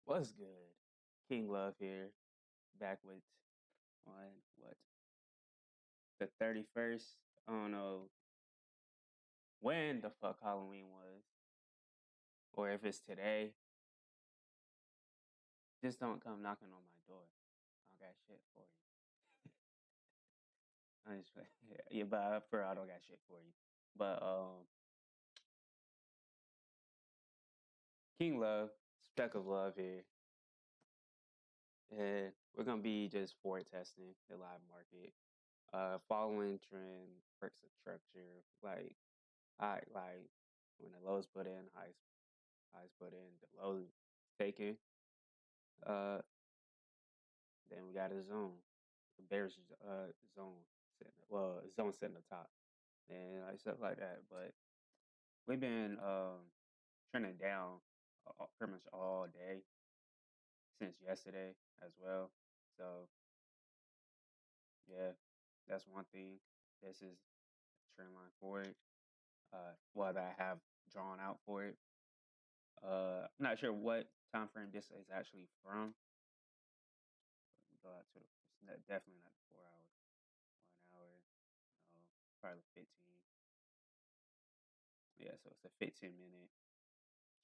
What's good? King Love here, back with on what the 31st. I don't know when the fuck Halloween was, or if it's today. Just don't come knocking on my door. I don't got shit for you. I just yeah, but for I don't got shit for you. But King Love, Speck of Love here, and we're gonna be just forward testing the live market, following trend, perks of structure, like when the lows put in, highs put in, the lows taken. Uh, then we got a zone, the Bears zone zone sitting the top, and like stuff like that. But we've been trending down pretty much all day since yesterday as well. So yeah, that's one thing. This is a trend line for it. Well, that I have drawn out for it. I'm not sure what time frame this is actually from. Let me go out to definitely not the 4 hours. 1 hour, no, probably 15. Yeah, so it's a 15-minute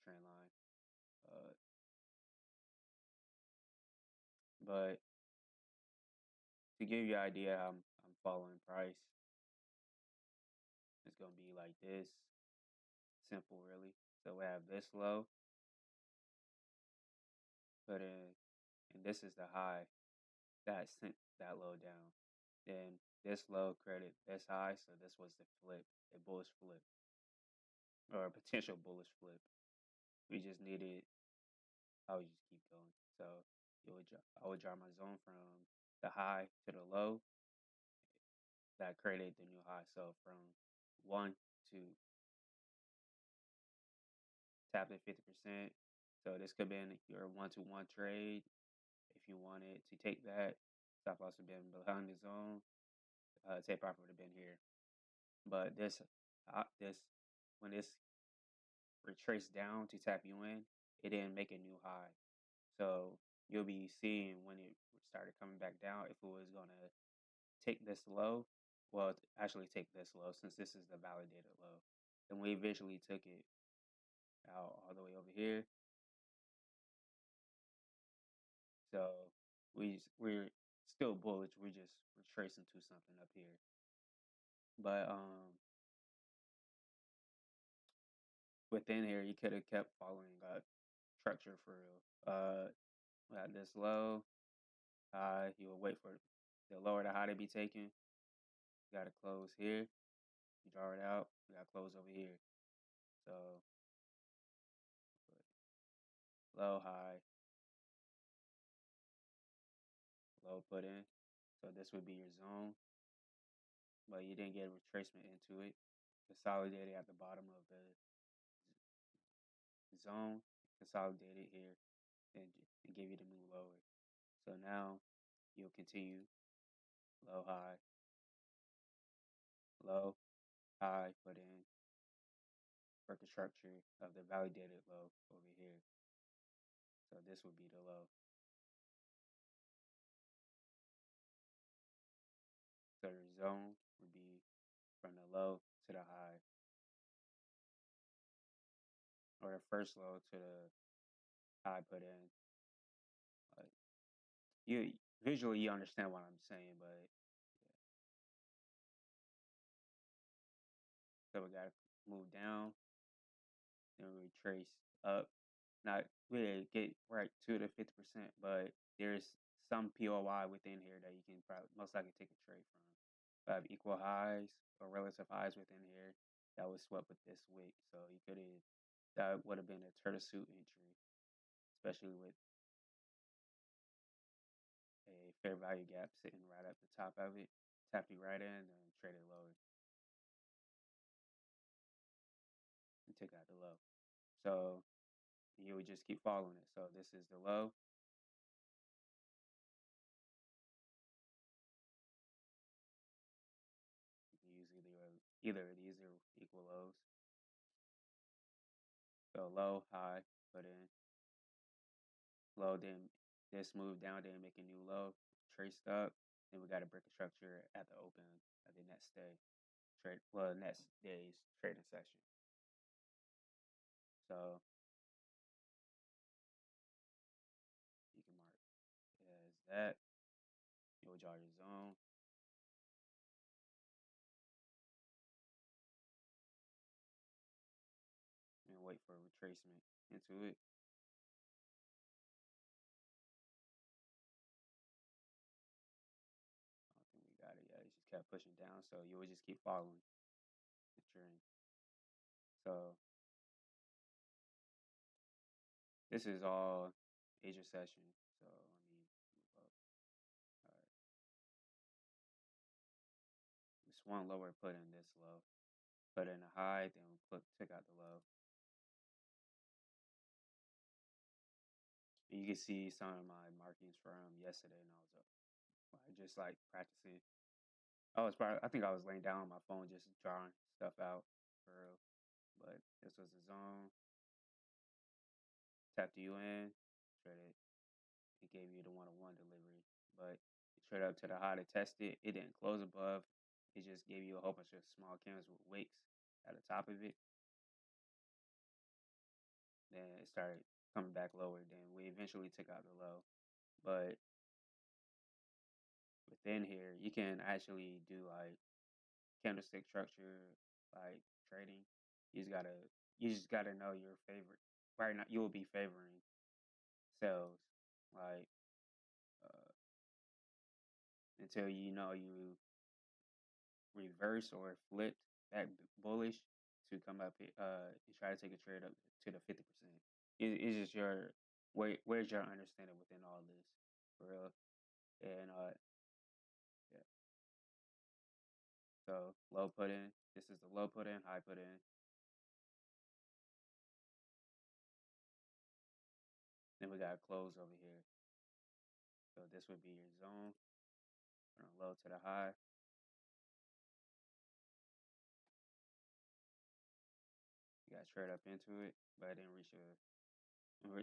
trend line. Uh, but to give you an idea, how I'm following price. It's gonna be like this, simple really. So we have this low, but and this is the high that sent that low down. Then this low credit this high, so this was the flip, a bullish flip or a potential bullish flip. We just needed. I would just keep going. So I would draw my zone from the high to the low that created the new high. So from one to tap at 50%. So this could have been your 1-to-1 trade. If you wanted to take that, stop loss would have been behind the zone. Take profit would have been here. But this when this retraced down to tap you in, it didn't make a new high. So you'll be seeing when it started coming back down if it was gonna take this low. Well, actually take this low since this is the validated low. Then we eventually took it out all the way over here. So we're still bullish. We're just retracing to something up here. But within here, you could have kept following structure for real. At this low, you will wait for the lower the high to be taken. You got to close here. You draw it out. You got to close over here. So low, high, low put in. So this would be your zone, but you didn't get a retracement into it. Consolidated at the bottom of the zone, consolidated here, and give you the new lower. So now you'll continue low, low, high, put in for the structure of the validated low over here. So this would be the low. So your zone would be from the low to the high, or the first low to the high put in. Like you visually, you understand what I'm saying, but yeah. So we gotta move down, then we trace up. Not really get right to the 50%, but there's some POI within here that you can probably most likely take a trade from. Have equal highs or relative highs within here that was swept with this wick. So you could have that would have been a turtle suit entry, especially with a fair value gap sitting right at the top of it. Tap you right in and trade it lower and take out the low. So you would just keep following it. So this is the low. You can use either of these are equal lows. So low, high, put in, low, then this move down, then make a new low, traced up. Then we got a break of structure at the open at the next day next day's trading session. So you can mark it as that. You'll draw your zone. And wait for a retracement into it. I don't think we got it yet. It just kept pushing down, so you would just keep following the trend. So this is all Asia session. So let me move up. All right. We swung lower, put in this low. Put in a high, then we took out the low. And you can see some of my markings from yesterday, and I was up, just like practicing. I think I was laying down on my phone, just drawing stuff out for real. But this was the zone. Tapped you in, traded. It gave you the one-on-one delivery, but it traded up to the high to test it. It didn't close above. It just gave you a whole bunch of small candles with wicks at the top of it. Then it started coming back lower. Then we eventually took out the low. But within here, you can actually do like candlestick structure, like trading. You just gotta know your favorite. Right now, you will be favoring sells, like uh, until you know you reverse or flipped back bullish to come up and try to take a trade up to the 50%. It's just where's your understanding within all this, for real. And yeah, so low put in. This is the low put in, high put in. Then we got a close over here. So this would be your zone from low to the high. You got trade up into it, but I didn't reach a.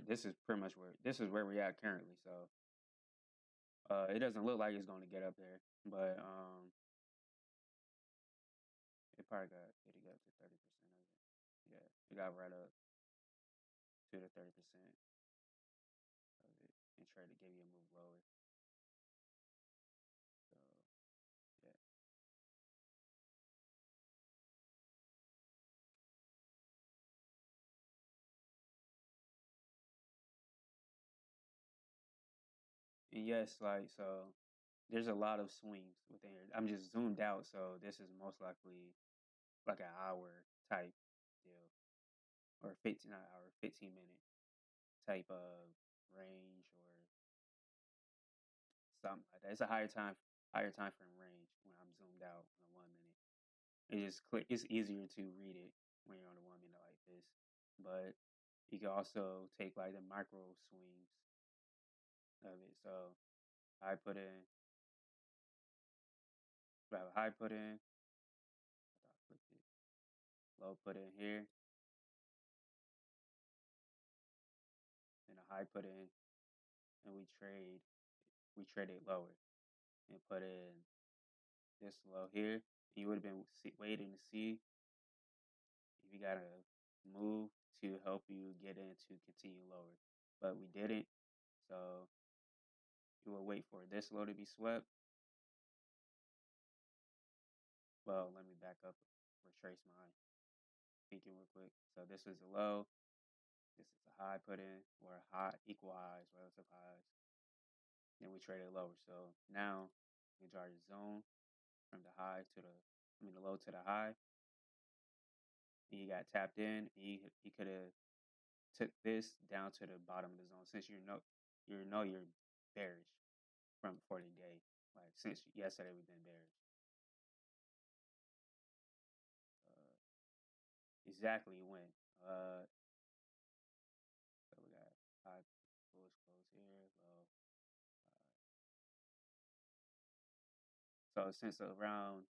This is pretty much where we're at currently. So it doesn't look like it's going to get up there, but it got to 30% of it. Yeah, it got right up to the 30% of it, and tried to give you a move lower. So yeah, and yes, like so, there's a lot of swings within here. I'm just zoomed out, so this is most likely like an hour type deal, or 15 not hour, 15-minute type of range or something like that. It's a higher time frame range when I'm zoomed out on a 1 minute. It just click. It's easier to read it when you're on a 1 minute like this. But you can also take like the micro swings of it. So I put in, I have a high put in. I thought I clicked it. Low put in here, and a high put in, and we traded lower and put in this low here. You would have been waiting to see if you got a move to help you get into continue lower, but we didn't. So you will wait for this low to be swept. Well, let me back up, retrace my thinking real quick. So this is a low. This is a high put in, or high equal highs, relative highs. Then we traded lower. So now we draw your zone from the high to the low to the high. And you got tapped in. And you could have took this down to the bottom of the zone, since you're bearish from 40 day. Like since yesterday we've been bearish. Uh, exactly when. So we got high bullish close here, low. Uh, so since around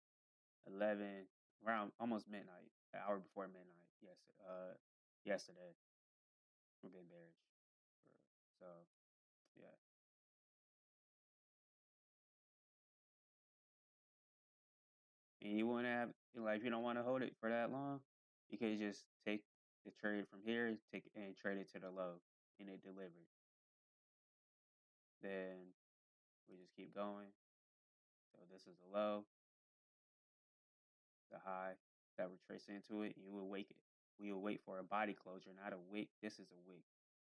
11, around almost midnight, an hour before midnight, yesterday we've been bearish. So and you want to have like if you don't want to hold it for that long, you can just take the trade from here, take and trade it to the low, and it delivered. Then we just keep going. So this is the low, the high that we're tracing into it. You will wake it. We will wait for a body closure, not a wick. This is a wick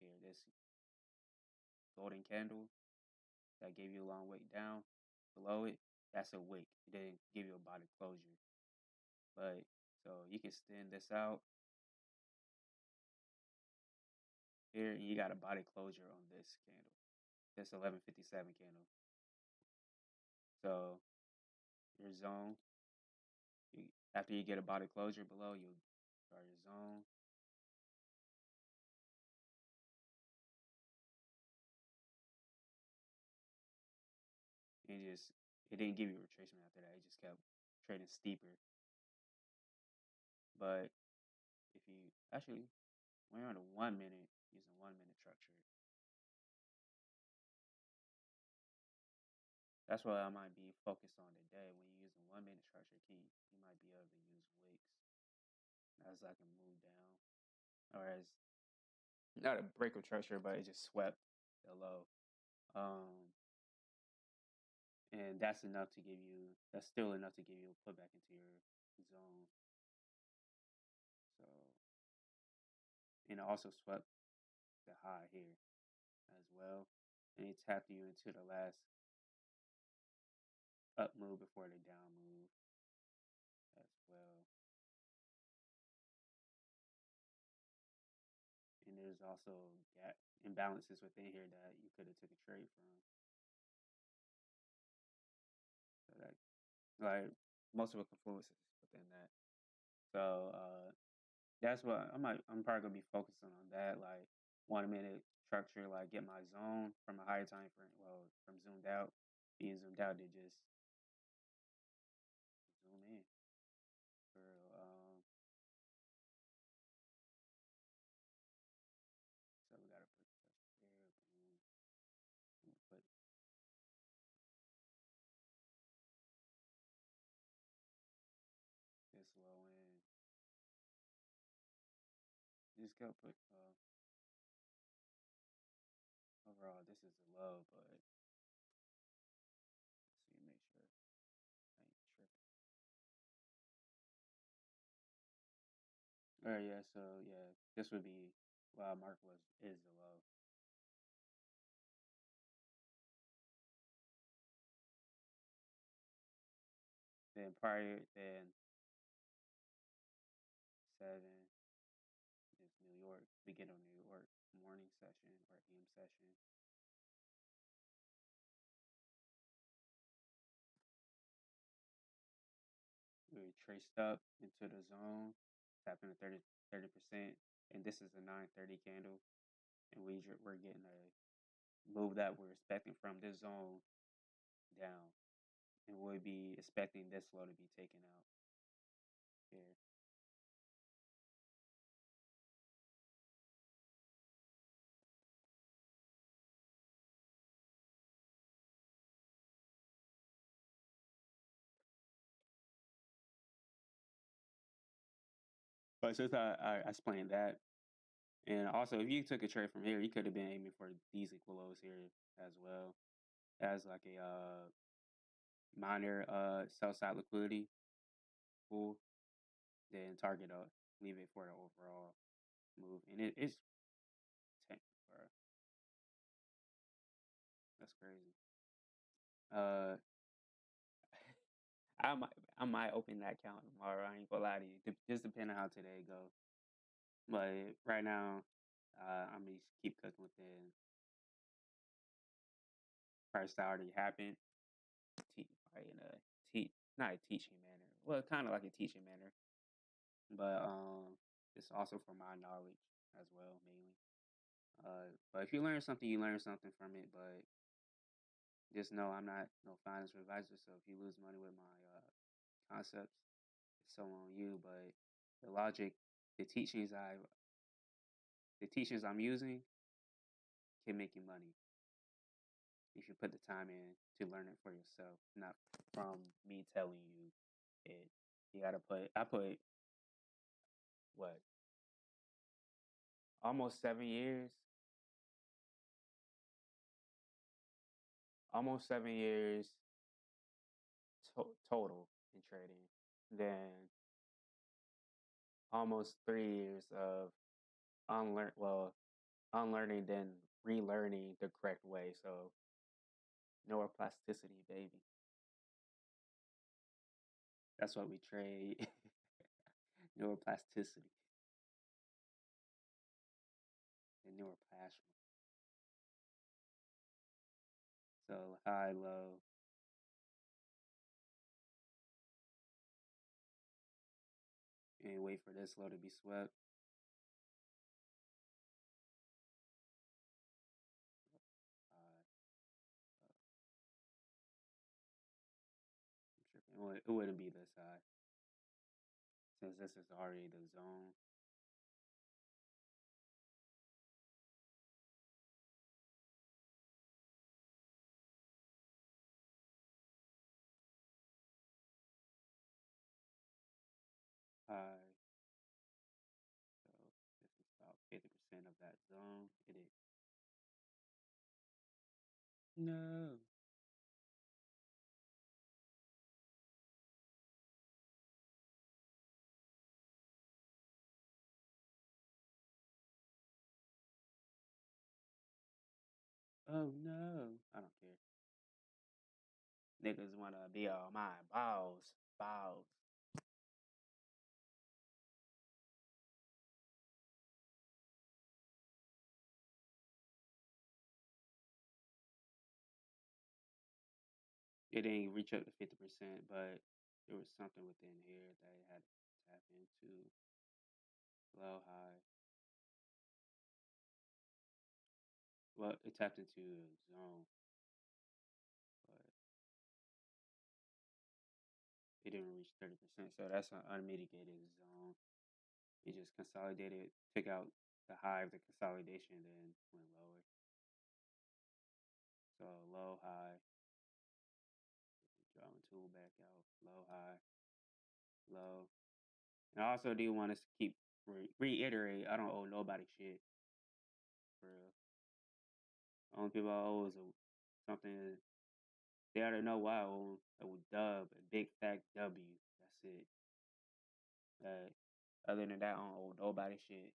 here. This golden candle that gave you a long wick down below it. That's a wick. It didn't give you a body closure. But so you can extend this out here, and you got a body closure on this candle. This 1157 candle. So your zone, after you get a body closure below, you'll start your zone. And it didn't give you retracement after that. It just kept trading steeper. But if you actually, when you're on a 1 minute, using 1 minute structure, that's what I might be focused on today. When you're using 1 minute structure key, you might be able to use wicks as I can move down, or as not a break of structure, but it just swept the low. And that's enough to give you. That's still enough to give you a putback into your zone. So, and it also swept the high here as well, and it tapped you into the last up move before the down move as well. And there's also gap imbalances within here that you could have took a trade from. So that like multiple confluences within that. So that's what I'm probably gonna be focusing on that, like 1 minute structure, like get my zone from a higher time frame. Well, from zoomed out, being zoomed out, they just zoom in. For so we gotta put pressure there. Boom. Put this low in. Just go put overall. This is a low, but let's see, make sure I ain't tripping. All right, yeah. So yeah, this would be mark was is the low. Then prior, then 7 is New York. We get on New York morning session or AM session. We traced up into the zone, tapping the 30%, and this is a 930 candle, and we're getting a move that we're expecting from this zone down, and we'll be expecting this low to be taken out here. But since I explained that, and also if you took a trade from here, you could have been aiming for these equal lows here as well as like a minor sell side liquidity pool. Then target leave it for the overall move, and it's tank, bro. That's crazy. Uh, I might open that account tomorrow. I ain't gonna lie to you. Just depending on how today go. But right now, I'm gonna keep cooking with the price that already happened. Probably in a not a teaching manner. Well, kind of like a teaching manner, but it's also for my knowledge as well, mainly. But if you learn something, you learn something from it. But just know I'm not no financial advisor, so if you lose money with my concepts, it's so on you. But the logic, the teachings I'm using can make you money if you put the time in to learn it for yourself, not from me telling you it. You gotta put. I put what, almost 7 years, almost 7 years total in trading. Then almost 3 years of unlearning, then relearning the correct way. So neuroplasticity, baby. That's what we trade. Neuroplasticity and neuroplasma. So high, low, and wait for this low to be swept. High, I'm tripping. It wouldn't be this high since this is already the zone. High. So this is about 50% of that zone. It is. No. Oh no. I don't care. Niggas wanna be all my balls. Balls. It didn't reach up to 50%, but there was something within here that it had to tap into. Low, high. Well, it tapped into a zone, but it didn't reach 30%. So that's an unmitigated zone. It just consolidated, took out the high of the consolidation, then went lower. So low, high, drawing tool back out, low, high, low. And I also do want us to keep reiterate, I don't owe nobody shit, for real. The only people I owe is something they already know why I owe a dub, a big fat W. That's it. Other than that, I don't owe nobody shit.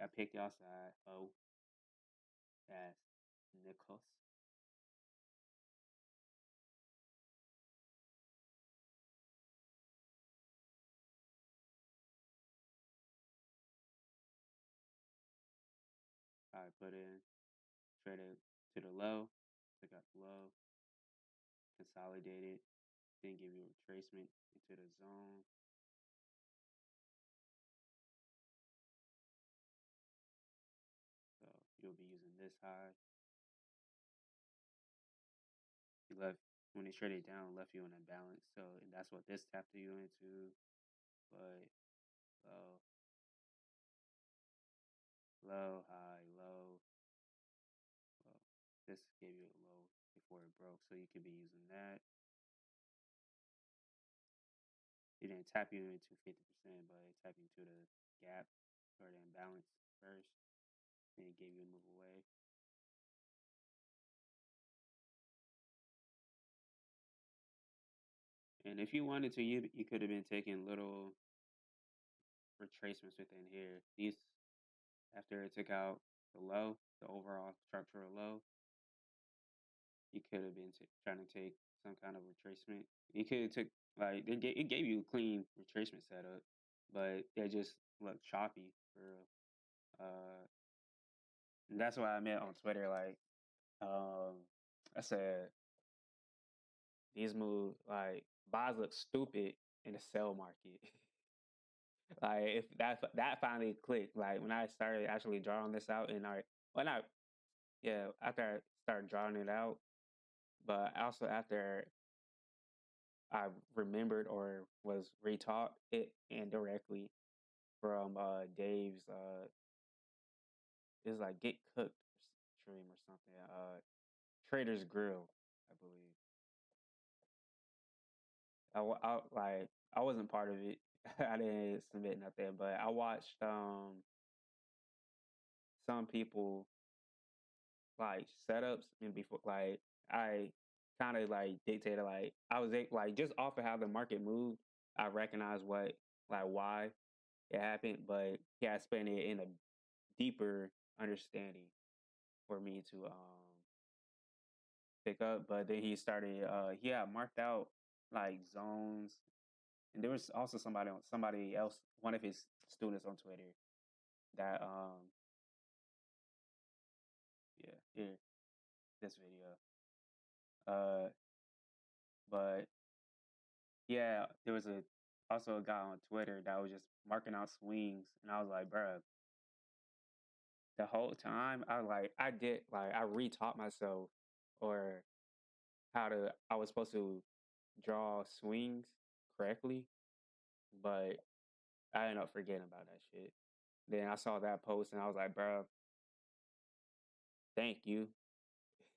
I picked y'all side. Oh, that's Nichols. I put in, traded to the low, took out the low, consolidated, then give you a retracement into the zone. So you'll be using this high. You left when it traded down, left you in a balance. So and that's what this tapped you into. But low, low, high, low, low. This gave you a low before it broke, so you could be using that. It didn't tap you into 50%, but it tapped you into the gap or the imbalance first. Then it gave you a move away. And if you wanted to, you could have been taking little retracements within here. These after it took out the low, the overall structural low, you could have been trying to take some kind of retracement. You could have took like it gave you a clean retracement setup, but they just look choppy for real. And that's why I meant on Twitter like I said these moves like buys look stupid in the sell market. Like if that finally clicked, like when I started actually drawing this out and I well not yeah, after I started drawing it out, but also after I remembered or was retaught it indirectly from Dave's it's like Get Cooked stream or something. Trader's Grill, I believe. Like I wasn't part of it. I didn't submit nothing, but I watched some people like setups and before like I kind of like dictated like like just off of how the market moved, I recognized what like why it happened, but yeah, I spent it in a deeper understanding for me to pick up. But then he started he had marked out like zones, and there was also somebody else, one of his students on Twitter that yeah, here this video. Uh but yeah, there was also a guy on Twitter that was just marking out swings, and I was like, bruh, the whole time I did like I retaught myself or how to I was supposed to draw swings correctly, but I ended up forgetting about that shit. Then I saw that post and I was like, bro, thank you.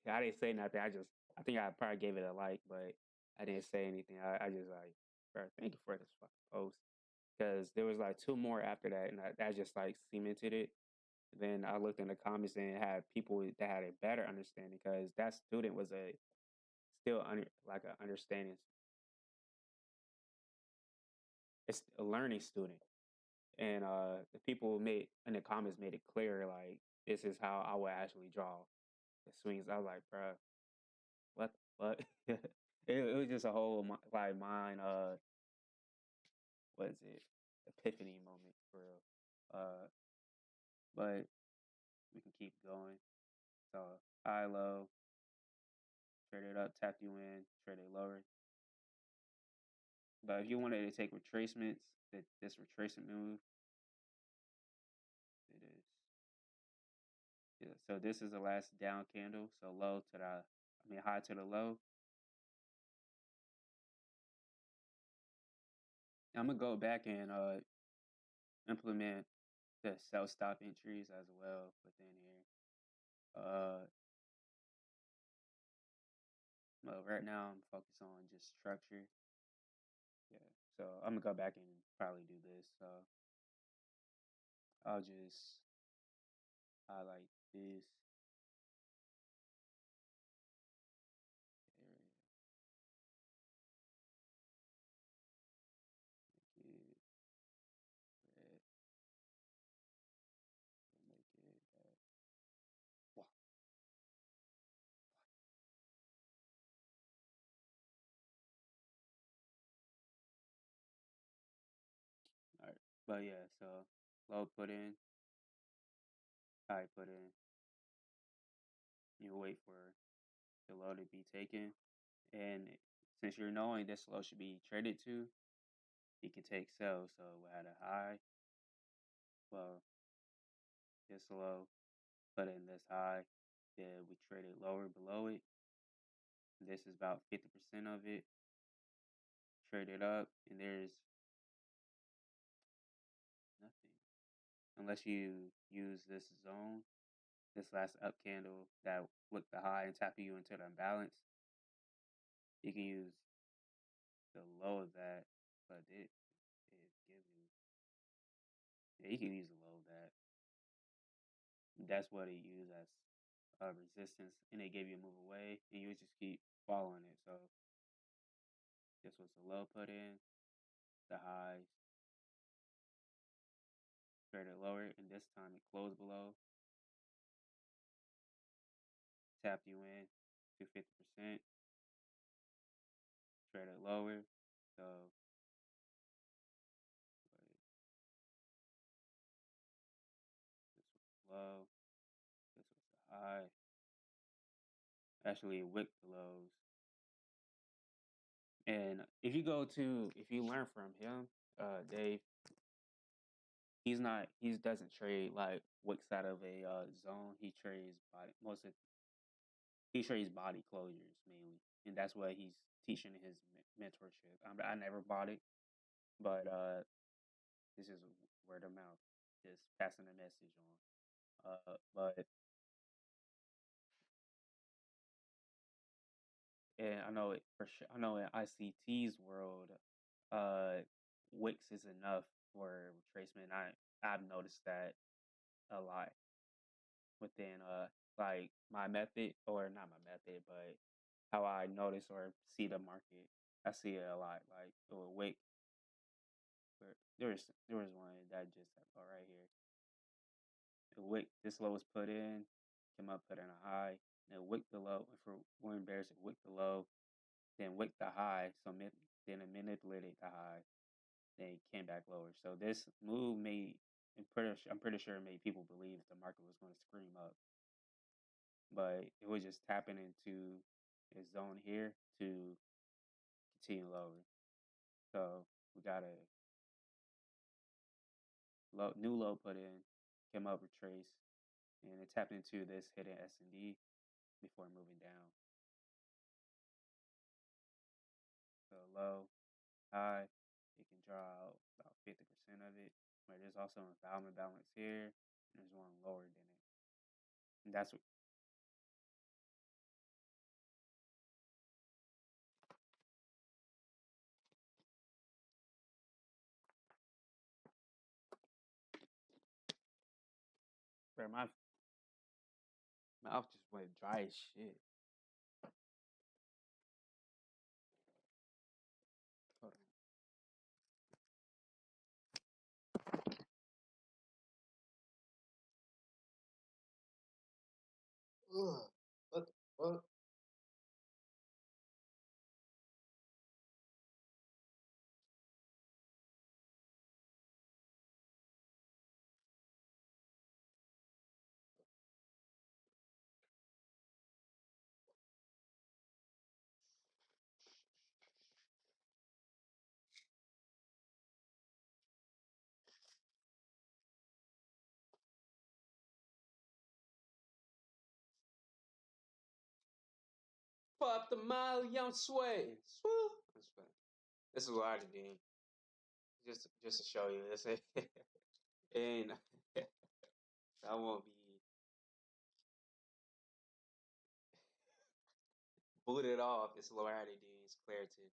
I didn't say nothing. I think I probably gave it a like, but I didn't say anything. I just like, bro, thank you for this fucking post. Because there was like two more after that, and that just like cemented it. Then I looked in the comments and it had people that had a better understanding because that student was a still like an understanding. It's a learning student, and the people made in the comments made it clear like this is how I would actually draw the swings. I was like, bro, what the fuck? It was just a whole like mind what is it, epiphany moment for real. But we can keep going. So high low, trade it up, tap you in, trade it lower. But if you wanted to take retracements, this retracement move, it is. Yeah, so this is the last down candle. So low to high to the low. I'm gonna go back and implement the sell stop entries as well within here. Well, right now I'm focused on just structure. Yeah, so I'm gonna go back and probably do this. So I'll just highlight this area, make it red, make it wow. All right, but yeah, so low put in, high put in. You wait for the low to be taken, and since you're knowing this low should be traded to, you can take sell. So we had a high, well, this low, put in this high, then we traded lower below it. This is about 50% of it. Trade it up, and there's nothing unless you use this zone, this last up candle that flipped the high and tap you into the imbalance. You can use the low of that, but it gives you, yeah, you can use the low of that. That's what it used as resistance, and it gave you a move away, and you would just keep following it. So this was the low put in, the highs, traded lower, and this time it closed below, tapped you in to 50%, traded lower. So this was low, this was the high. Actually, wick the lows. And if you learn from him, Dave, he doesn't trade like wicks out of a zone. He trades body closures mainly, and that's what he's teaching in his mentorship. I never bought it, but this is word of mouth, just passing the message on. But and I know it for sure. I know in ICT's world, uh Wix is enough for retracement. I've noticed that a lot within like my method, or not my method, but how I notice or see the market. I see it a lot. Like with Wix, there was one that just right here. The Wick, this low was put in, came up, put in a high, then wick the low. For Warren Bears, it wick the low, then wick the high. Then it manipulated the high, then it came back lower. So this move made, I'm pretty sure it made people believe the market was going to scream up, but it was just tapping into its zone here to continue lower. So we got a new low put in, came up, retrace, and it tapped into this hidden S&D before moving down. So low, high, it can draw out about 50% of it. But there's also an endowment balance here, and there's one lower than it. And that's what, bro, my mouth just went dry as shit. Hold on. Ugh. What the fuck? Pop the Molly, I'm sweating. Swoo. That's funny. This is what I did. Just to show you this. And I won't be booted off. It's loratadine, it's Claritin.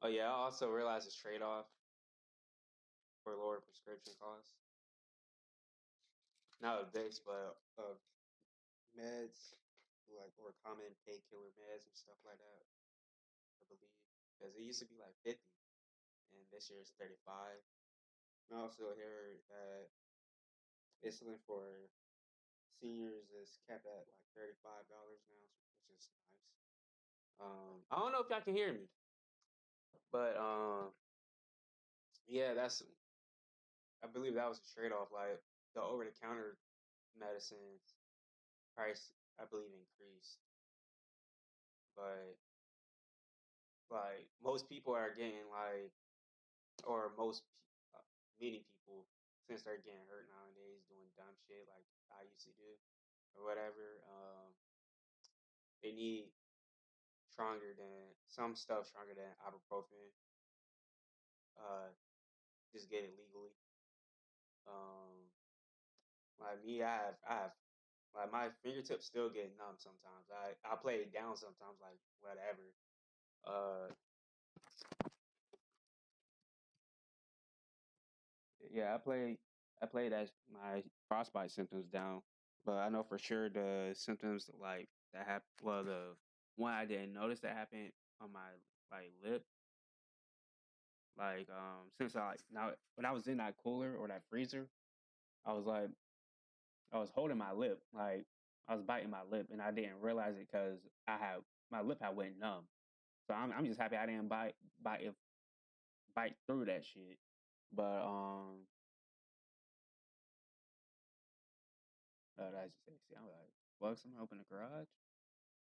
Oh yeah, I also realized it's trade off for lower prescription costs. Not of Vicks, but of meds, like, or common painkiller meds and stuff like that. I believe, because it used to be like 50, and this year it's 35. I also heard that insulin for seniors is capped at like $35 now, which is nice. I don't know if y'all can hear me, but yeah, that's, I believe that was a trade off. Like the over the counter medicines price, I believe, increased, but like most people are getting like, or uh, many people, since they're getting hurt nowadays doing dumb shit like I used to do or whatever, they need stronger than ibuprofen. Just get it legally. Um, like me, I have like my fingertips still get numb sometimes. I play it down sometimes, like whatever. Uh, yeah, I play that my frostbite symptoms down, but I know for sure the symptoms like that happen. Well, the one I didn't notice that happened on my like lip, like since I like now when I was in that cooler or that freezer, I was like I was holding my lip, like I was biting my lip, and I didn't realize it because I had my lip had went numb. So I'm just happy I didn't bite if bite through that shit. But that's just sexy. I'm like, well, someone open the garage,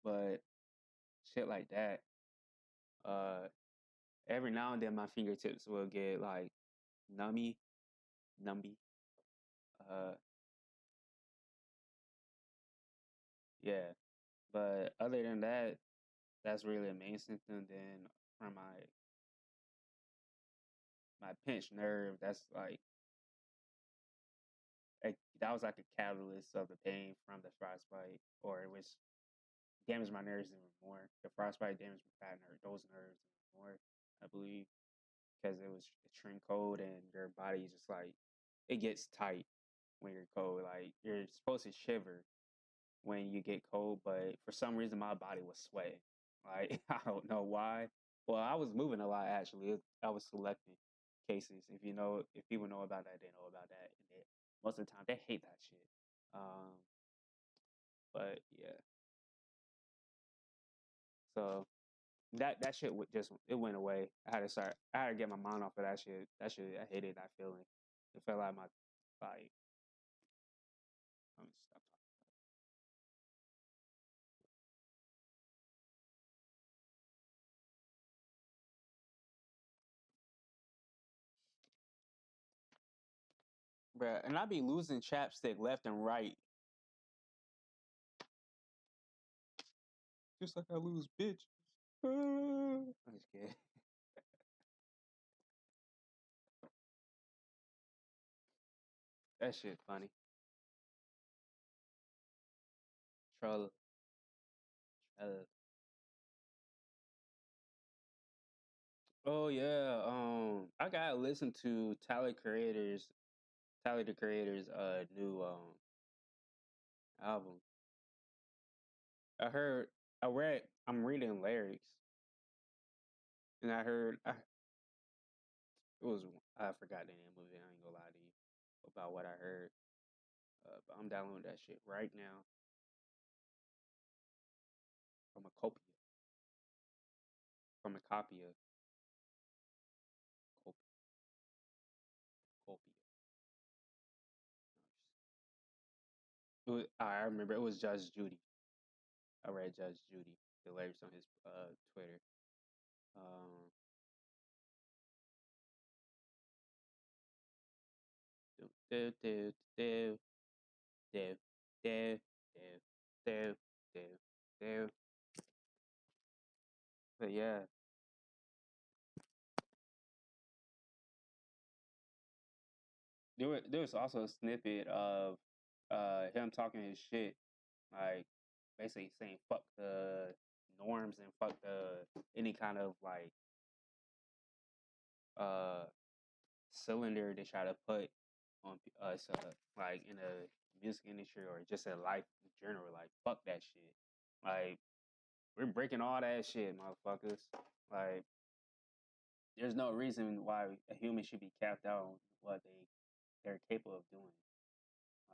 but shit like that. Uh, every now and then my fingertips will get like nummy, numby. Uh, yeah. But other than that, that's really a main symptom. Then from my pinched nerve, that's like that was like a catalyst of the pain from the frostbite, or it was damaged my nerves even more. The frostbite damaged those nerves even more, I believe, because it was extreme cold and your body is just like it gets tight when you're cold. Like you're supposed to shiver when you get cold, but for some reason my body was sweating. Like I don't know why. Well, I was moving a lot actually. I was selecting cases. If people know about that, they know about that. And most of the time they hate that shit. Um, but yeah, so that shit would just it went away. I had to get my mind off of that shit. That shit, I hated that feeling. It felt like my like. Let me stop talking, bruh. And I be losing chapstick left and right, just like I lose bitch. I'm just kidding. That shit funny. Troll, troll. Oh yeah. I gotta listen to Tyler the Creator's new album. I heard. I'm reading lyrics, and I heard. It was. I forgot the name of it. I ain't gonna lie to you about what I heard. But I'm downloading that shit right now from a copia. From a copy of copy, copia. I remember it was Judge Judy. I read Judge Judy, the lyrics on his Twitter. Um, do do do do do do do do do do. But yeah, there was also a snippet of him talking his shit, like basically saying fuck the norms and fuck the any kind of like uh cylinder they try to put on us, like in the music industry or just in life in general. Like fuck that shit. Like we're breaking all that shit, motherfuckers. Like there's no reason why a human should be capped out on what they're capable of doing.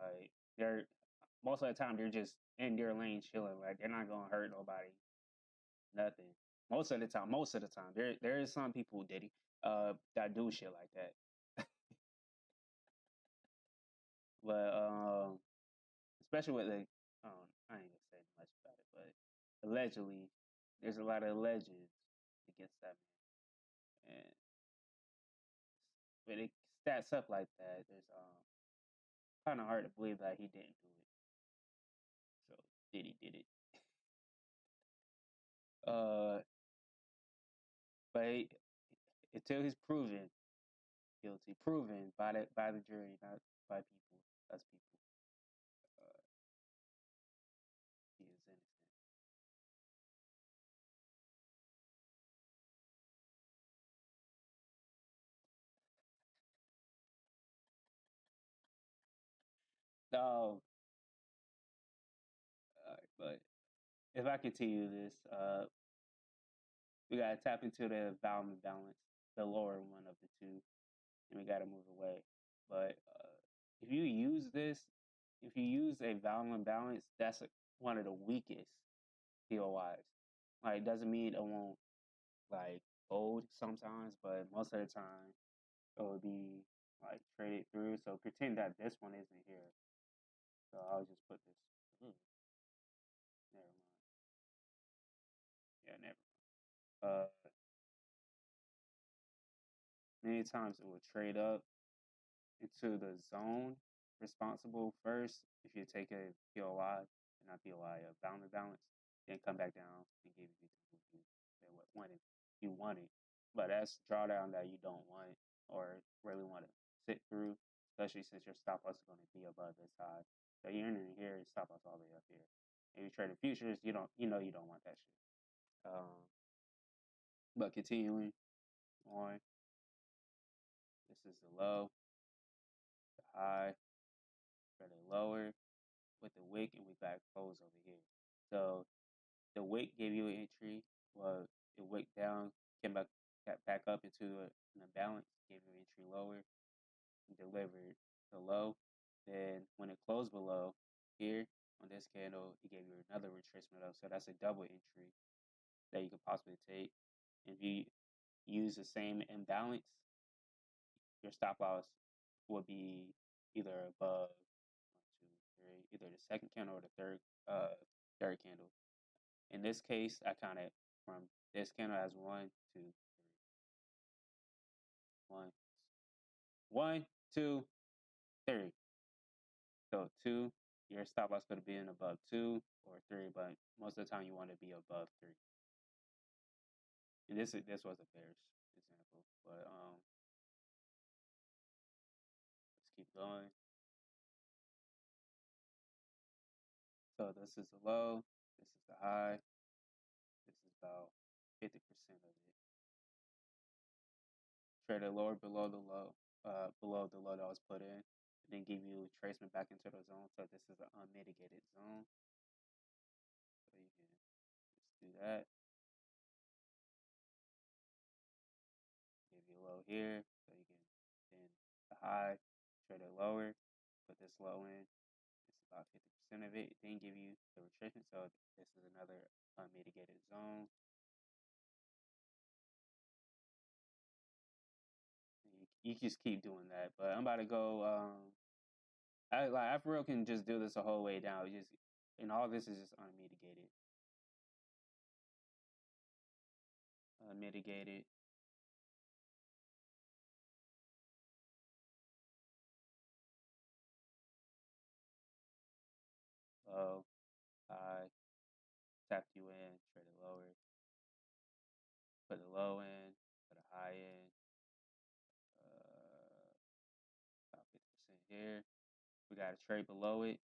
Like they're most of the time they're just in their lane chilling. Like they're not gonna hurt nobody, nothing. Most of the time, there is some people Diddy that do shit like that. But especially with the I ain't gonna say much about it, but allegedly there's a lot of legends against that man, and when it stats up like that, there's kind of hard to believe that he didn't do it. So Diddy did it. Uh, but until he's proven guilty, proven by the jury, not by people, us people, uh, he is innocent. No, but if I continue this, we gotta tap into the volume balance, the lower one of the two, and we gotta move away. But if you use this, if you use a volume balance, that's one of the weakest POIs. Like, doesn't mean it won't like fold sometimes, but most of the time it will be like traded through. So pretend that this one isn't here. So I'll just put this. Never mind. Yeah, never mind. Many times it will trade up into the zone responsible first if you take a POI, not POI, a boundary balance, then come back down and give you the move you want it. But that's drawdown that you don't want or really want to sit through. especially since your stop loss is going to be above this high. So you're entering here, your stop loss all the way up here. If you trade the futures, you don't you don't want that shit. But continuing on, this is the low, the high, trade it lower with the wick, and we got close over here. So the wick gave you an entry. Well, it wicked down, came back, got back up into an imbalance, gave you an entry lower, and delivered the low. Then when it closed below here on this candle, it gave you another retracement up. So that's a double entry that you could possibly take. If you use the same imbalance, your stop loss would be either above 1, 2, 3, either the second candle or the third candle. In this case, I counted from this candle as 1, 2, 3. 1, 2, 3. So 2, your stop loss could be in above 2 or 3, but most of the time you want to be above 3. And this was a bearish example, but let's keep going. So this is the low, this is the high, this is about 50% of it. Trade it lower below the low that was put in, and then give you tracement back into the zone. So this is an unmitigated zone. So you can just do that. Give you a low here, so you can then the high, trade it lower, put this low in. It's about 50% of it. Then give you the retracement. So this is another unmitigated zone. You just keep doing that. But I'm about to go. I for real can just do this the whole way down. Just and all this is just unmitigated. Unmitigated. Low, high, tapped you in, trade it lower, put the low in, put a high in, about 50% here. We got a trade below it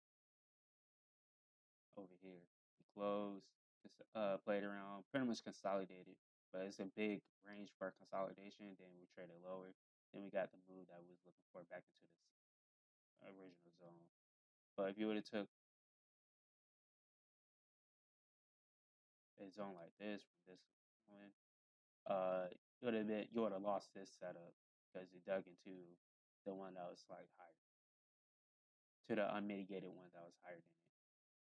over here. We close, just played around, pretty much consolidated, but it's a big range for consolidation. Then we trade it lower. Then we got the move that we was looking for back into this original zone. But if you would have took a zone like this from this one, you would have lost this setup because it dug into the one that was like higher, to the unmitigated one that was higher than it.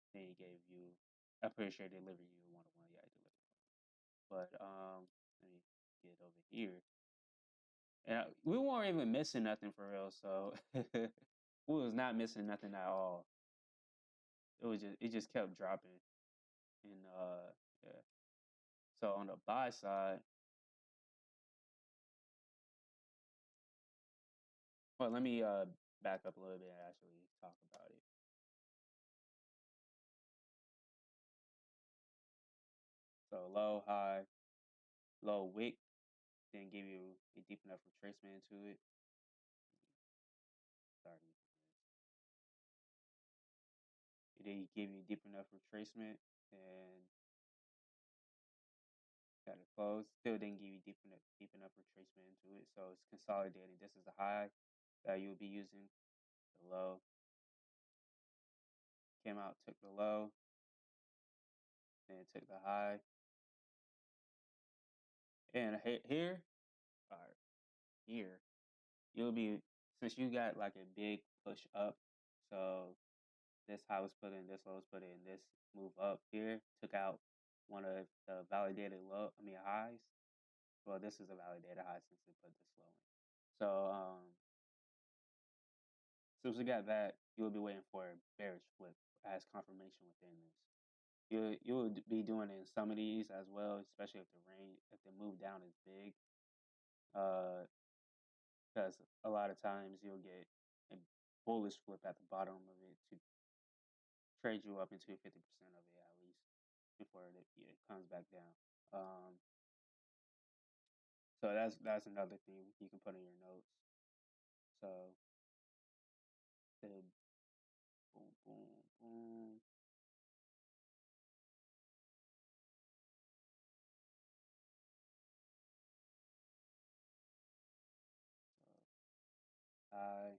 Then he gave you, I'm pretty sure they delivered you 1-on-1. Yeah, I delivered. But let me get over here. And we weren't even missing nothing for real, so we was not missing nothing at all. It just kept dropping, and yeah. So on the buy side, well, let me back up a little bit and actually talk about it. So low, high, low wick, then give you a deep enough retracement into it. Sorry. They give you deep enough retracement and got it closed. Still didn't give you deep enough retracement into it. So it's consolidating. This is the high that you'll be using. The low came out, took the low, then took the high. And here, or here, you'll be, since you got like a big push up, so this high was put in, this low was put in, this move up here took out one of the validated highs. Well, this is a validated high since it put this low in. So since we got that, you'll be waiting for a bearish flip as confirmation within this. You'll be doing it in some of these as well, especially if the move down is big. Because a lot of times you'll get a bullish flip at the bottom of it to trade you up into 50% of it at least before it comes back down. So that's another thing you can put in your notes. So The boom, boom, boom. So high,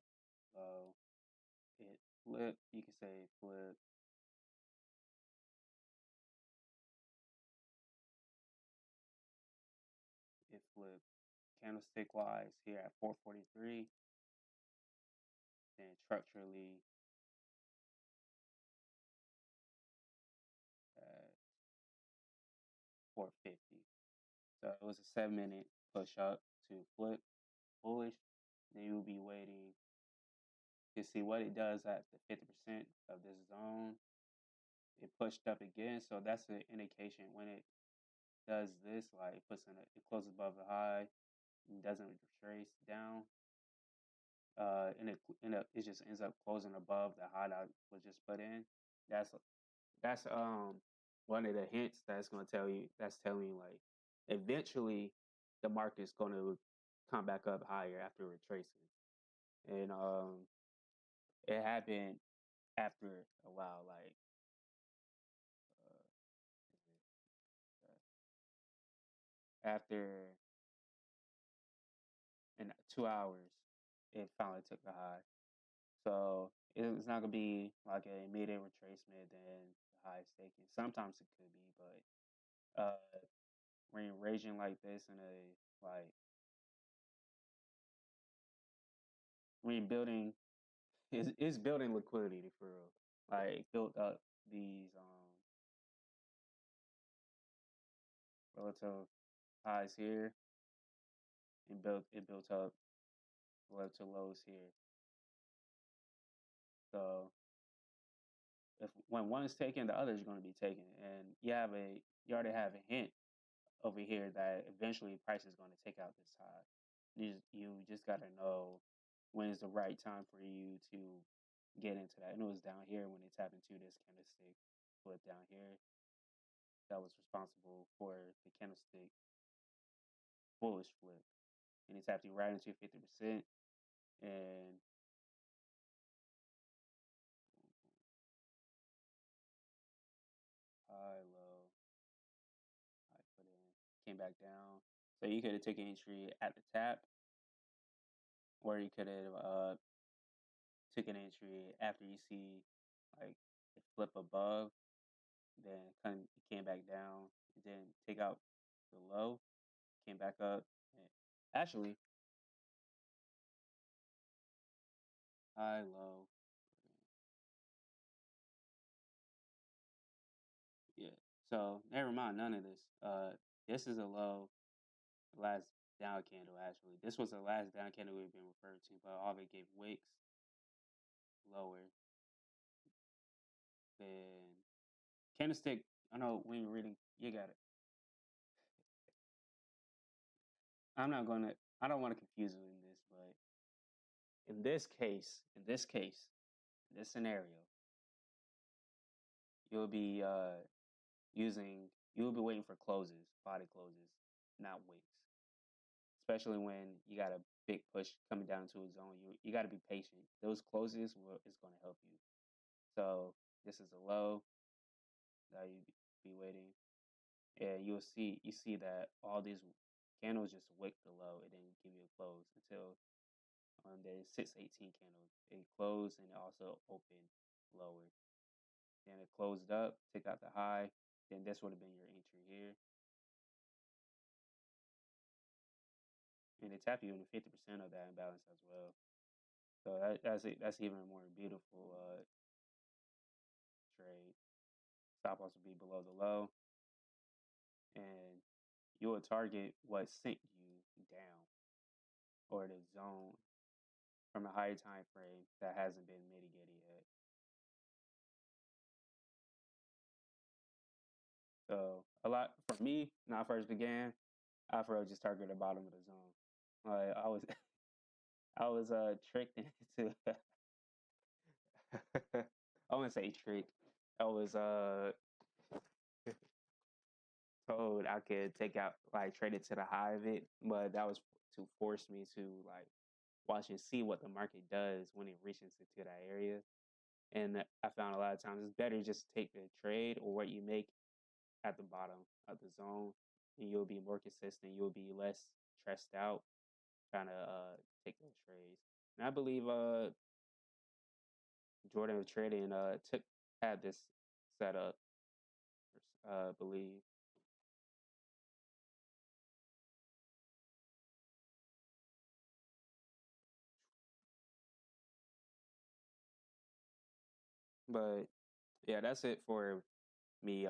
low, it flip. You can say flip. It flipped candlestick wise here at 443, then structurally at 450. So it was a 7 minute push up to flip bullish. Then you'll be waiting to see what it does at the 50% of this zone. It pushed up again, so that's an indication when it does this, like it puts in it closes above the high and doesn't retrace down. It just ends up closing above the high that was just put in. That's one of the hints that's telling you like eventually the market's going to come back up higher after retracing. And it happened after a while, like uh, after in 2 hours, it finally took the high. So it's not gonna be like a immediate retracement, then the high is taken. Sometimes it could be, but when you're raging like this in a like when you're building, it's building liquidity for real. Like built up these relative highs here and built up relative lows here. So if when one is taken, the other is going to be taken, and you already have a hint over here that eventually price is going to take out this high. You just got to know when is the right time for you to get into that. And it was down here when it tapped into this candlestick flip down here that was responsible for the candlestick bullish flip. And it tapped you right into 50%. And high, low, I put in, came back down. So you could have taken entry at the tap, or you could have took an entry after you see like it flip above, then it came back down, and then take out the low, came back up. And actually, high, low, yeah. So never mind none of this. This is a low, last down candle actually. This was the last down candle we've been referred to, but all of it gave wicks lower than candlestick. I know when you're reading, you got it. I'm not gonna. I don't want to confuse you in this, but in this scenario, you'll be using you'll be waiting for closes, body closes, not wicks. Especially when you got a big push coming down to a zone, you got to be patient. Those closes is going to help you. So this is a low that you be waiting, and you see that all these candles just wick the low and then give you a close until on the 618 candle it closed and it also opened lower. Then it closed up, took out the high. Then this would have been your entry here, and it tapped you into 50% of that imbalance as well. So that's it. That's even a more beautiful trade. Stop loss will be below the low, and you will target what sent you down or the zone from a higher time frame that hasn't been mitigated yet. So a lot for me when I first began, I first just targeted the bottom of the zone. Like I was I was tricked into I wouldn't say tricked. I was told I could take out like trade it to the high of it, but that was to force me to like watch and see what the market does when it reaches into that area. And I found a lot of times it's better just to take the trade or what you make at the bottom of the zone, and you'll be more consistent. You'll be less stressed out trying to take those trades. And I believe Jordan of Trading took had this set up, believe. But yeah, that's it for me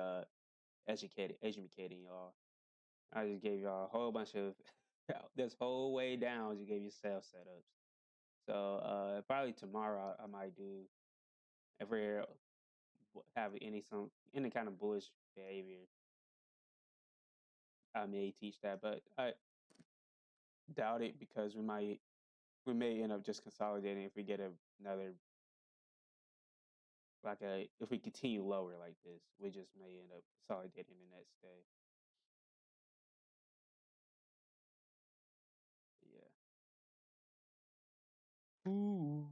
educating y'all. I just gave y'all a whole bunch of this whole way down. Just gave you sales setups. So probably tomorrow I might do if we have any kind of bullish behavior. I may teach that, but I doubt it because we may end up just consolidating if we get another like a if we continue lower like this, we just may end up consolidating the next day. Yeah. Ooh.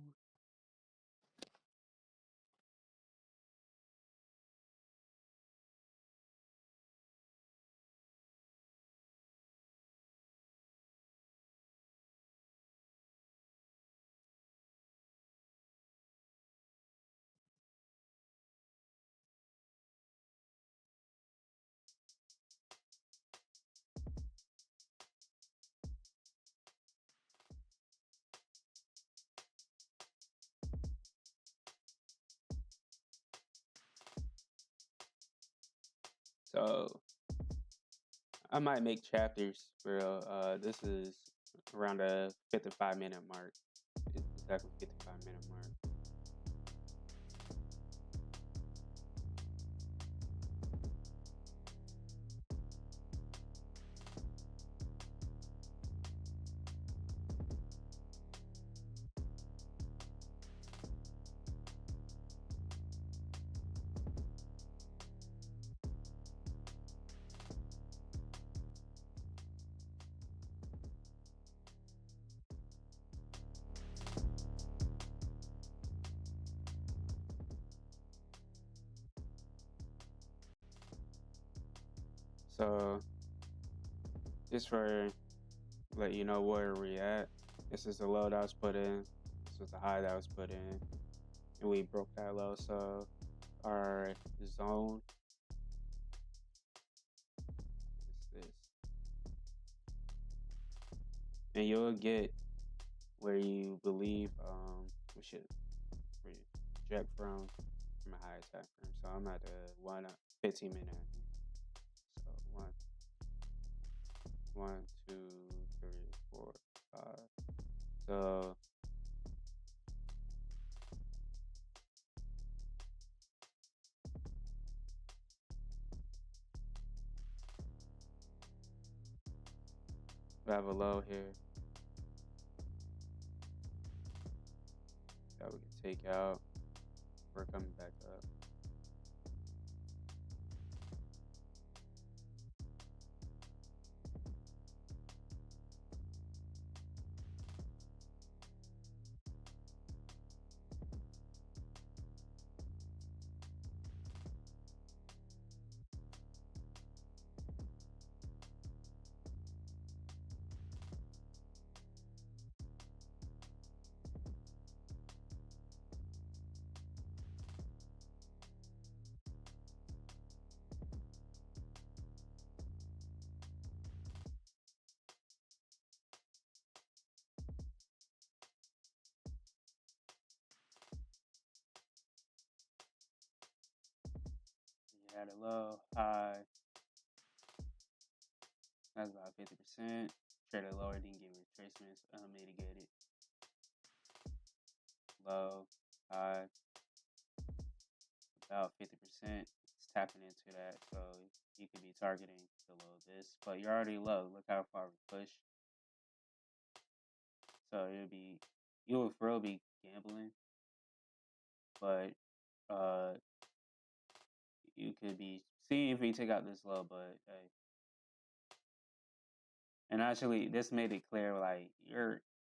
So I might make chapters, bro. This is around a 55-minute mark. Exactly 55-minute mark. So just for let you know where we at. This is the low that was put in. This was the high that was put in, and we broke that low. So our zone is this, and you'll get where you believe we should project from a high attack firm. So I'm at the 15 minute. So one, two, three, four, five. So we have a low here that we can take out. We're coming back up. You had a low, high. That's about 50%. Traded lower, didn't get retracements, unmitigated. Low, high, about 50%. It's tapping into that, so you could be targeting below this, but you're already low. Look how far we push. So you will for real be gambling, but you could be seeing if you take out this low, but hey. And actually, this made it clear like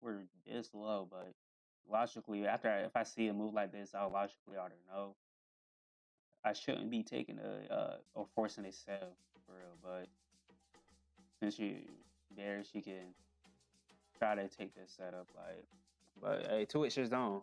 were this low, but logically, if I see a move like this, I'll logically already know I shouldn't be taking or forcing a sell for real. But since she can try to take this setup like. But hey, Twitch is on.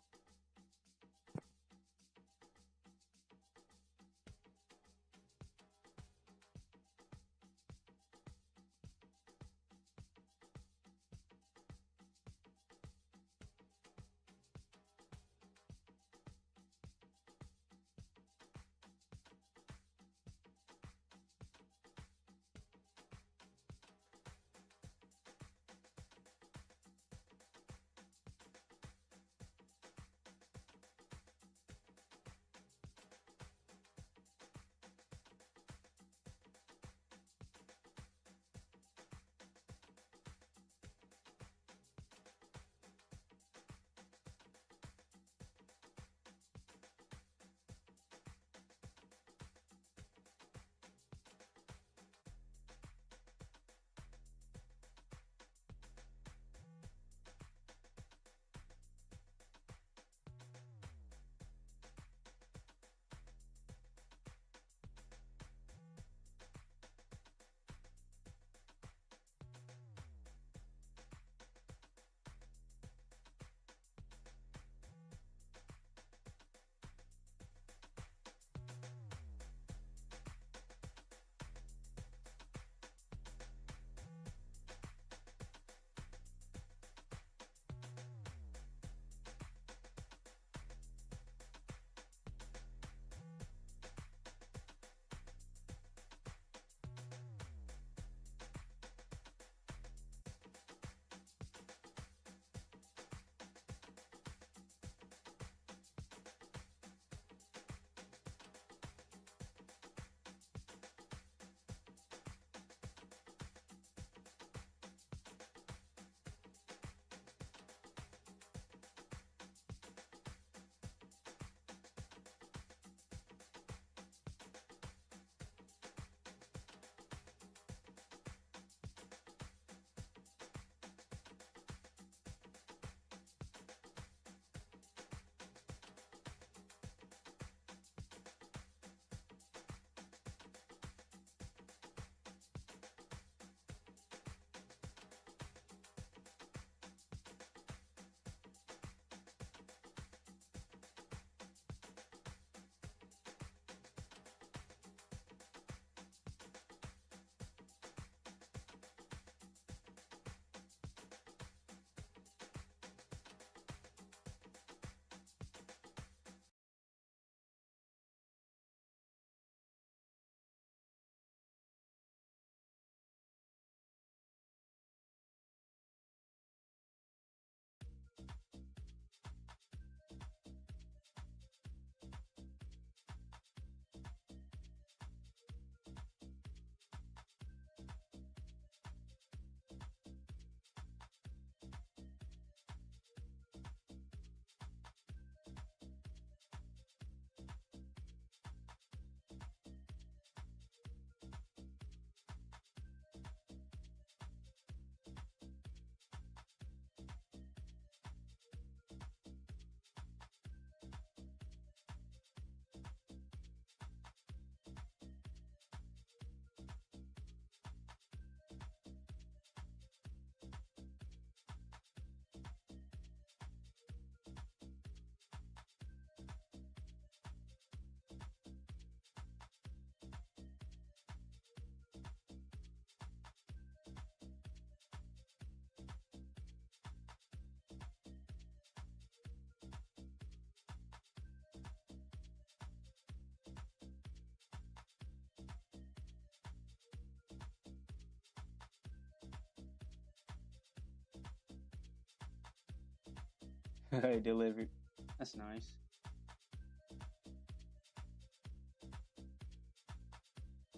Delivered. That's nice.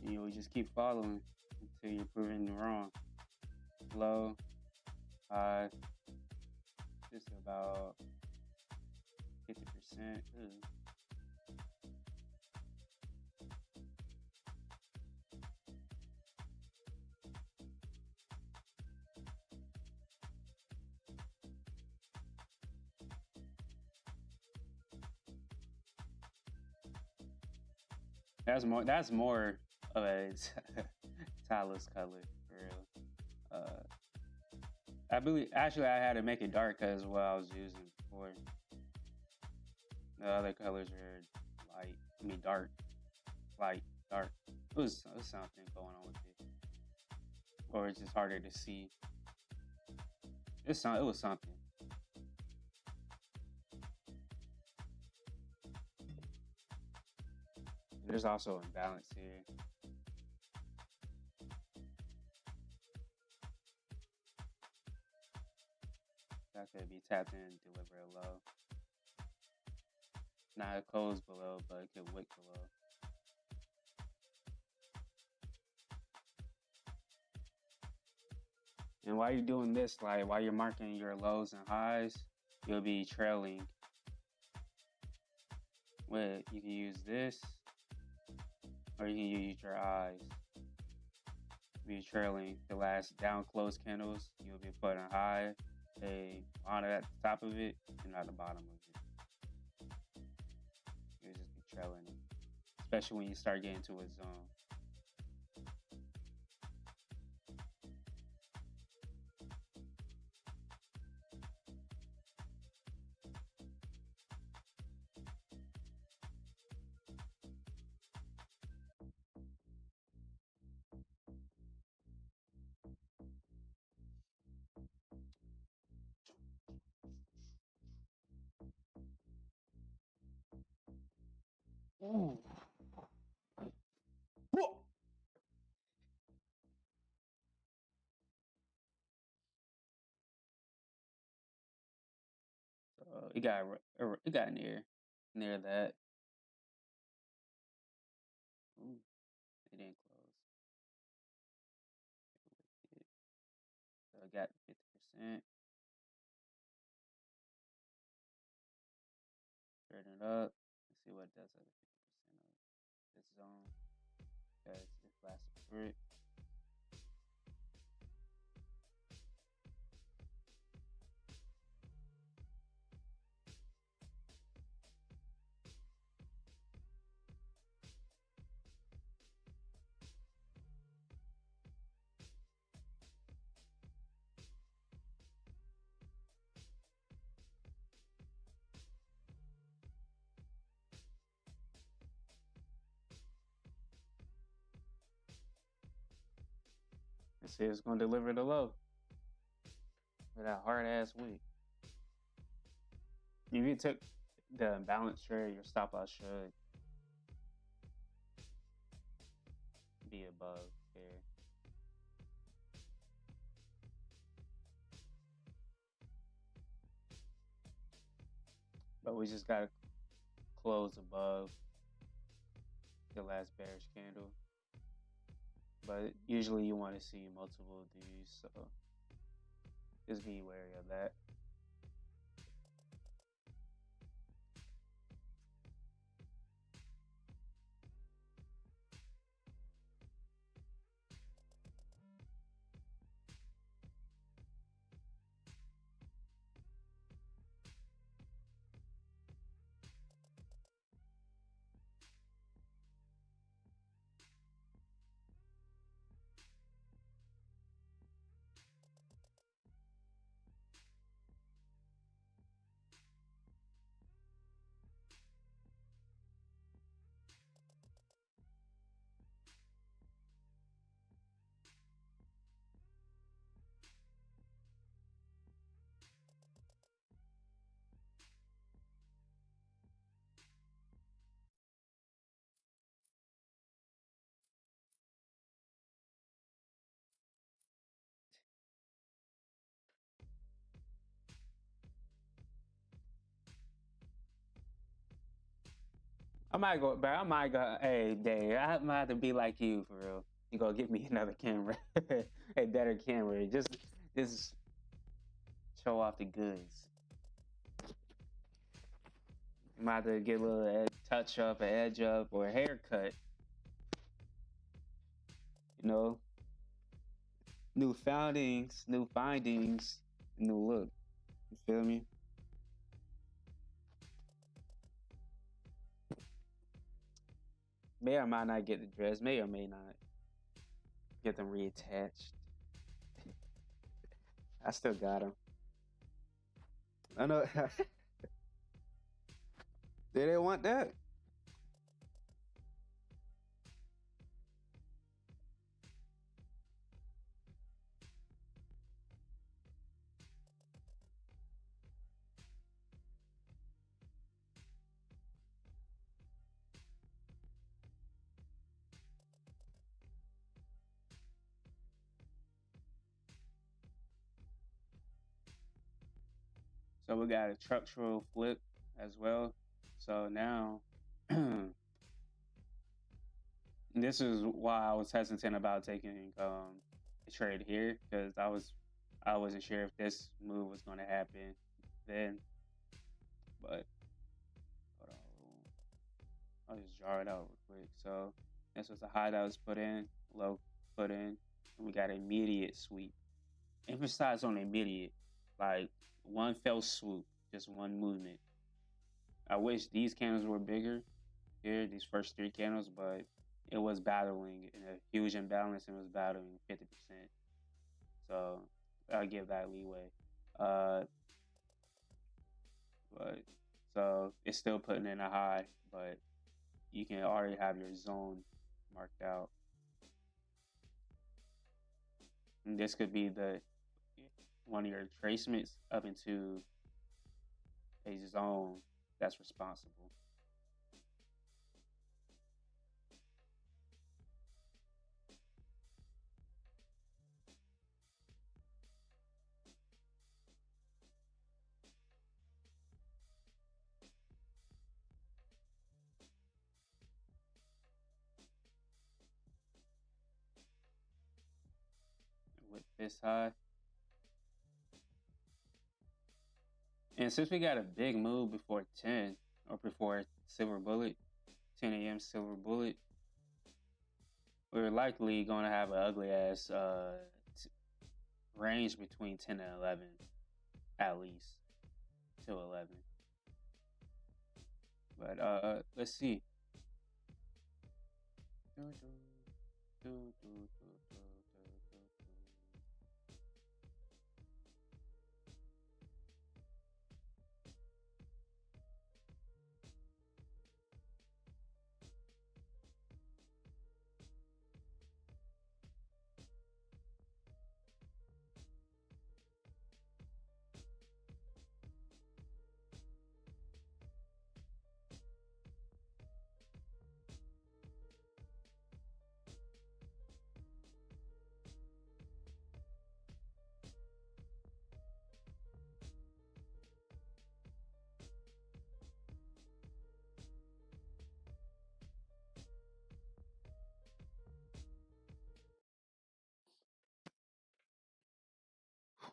You just keep following until you're proven wrong. Low, high, just about 50%. That's more of a Talos color for real. I believe actually I had to make it dark because what I was using before. The other colors are light. I mean dark, light, dark. It was something going on with it, or it's just harder to see. It was something. There's also imbalance here. That could be tapped in and deliver a low. Not a close below, but it could wick below. And while you're doing this, like while you're marking your lows and highs, you'll be trailing. With you can use this, or you can use your eyes. Be trailing the last down close candles. You'll be putting high, on at the top of it, and not the bottom of it. You'll just be trailing it, especially when you start getting to a zone. Ooh. So it got near that. Ooh, it didn't close. So it got 50%. Turn it up. Let's see what it does at 50% of this zone. Because it lasts for it. Let's see, it's gonna deliver the low with that hard ass wick. If you took the balance trade, your stop loss should be above here. But we just gotta close above the last bearish candle. But usually you want to see multiple of these, so just be wary of that. I might go, but I might go. Hey, Dave, I might have to be like you for real. You go get me another camera, a better camera. Just show off the goods. You might have to get a little touch up, an edge up, or a haircut. You know, new foundings, new findings, new look. You feel me? May or might not get the dress. May or may not get them reattached. I still got them. I know. They didn't want that. So we got a structural flip as well. So now, this is why I was hesitant about taking a trade here because I wasn't sure if this move was going to happen then. But hold on, I'll just draw it out real quick. So this was a high that was put in, low put in, and we got immediate sweep. Emphasize on immediate, like one fell swoop, just one movement. I wish these candles were bigger here, these first three candles, but it was battling in a huge imbalance and was battling 50%. So I'll give that leeway. Uh, but so it's still putting in a high, but you can already have your zone marked out. And this could be the one of your tracements up into a zone that's responsible. With this high. And since we got a big move before 10 or before Silver Bullet, 10 a.m. Silver Bullet, we're likely going to have an ugly ass range between 10 and 11, at least, till 11. But let's see.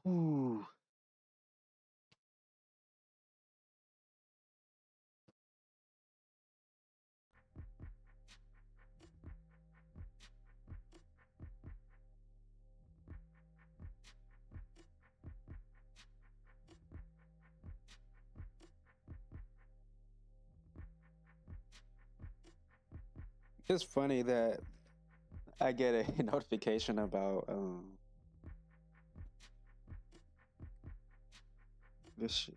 Ooh. It's funny that I get a notification about this shit.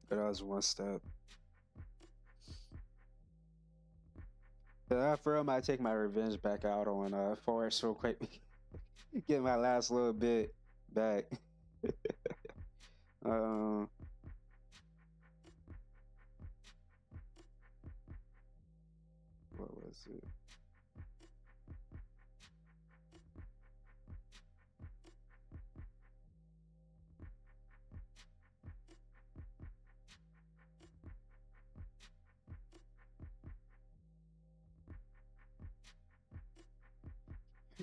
But I was one step. But I for real might take my revenge back out on Forest real quick. Get my last little bit back. um, what was it?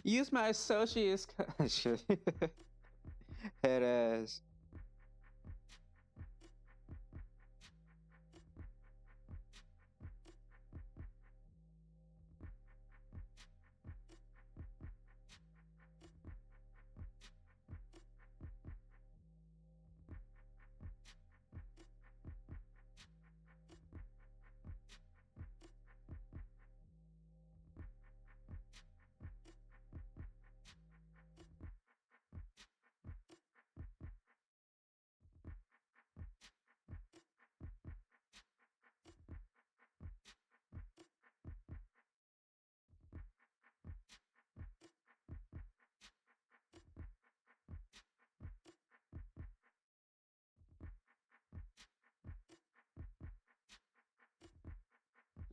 Use my associates. Shit. Head ass.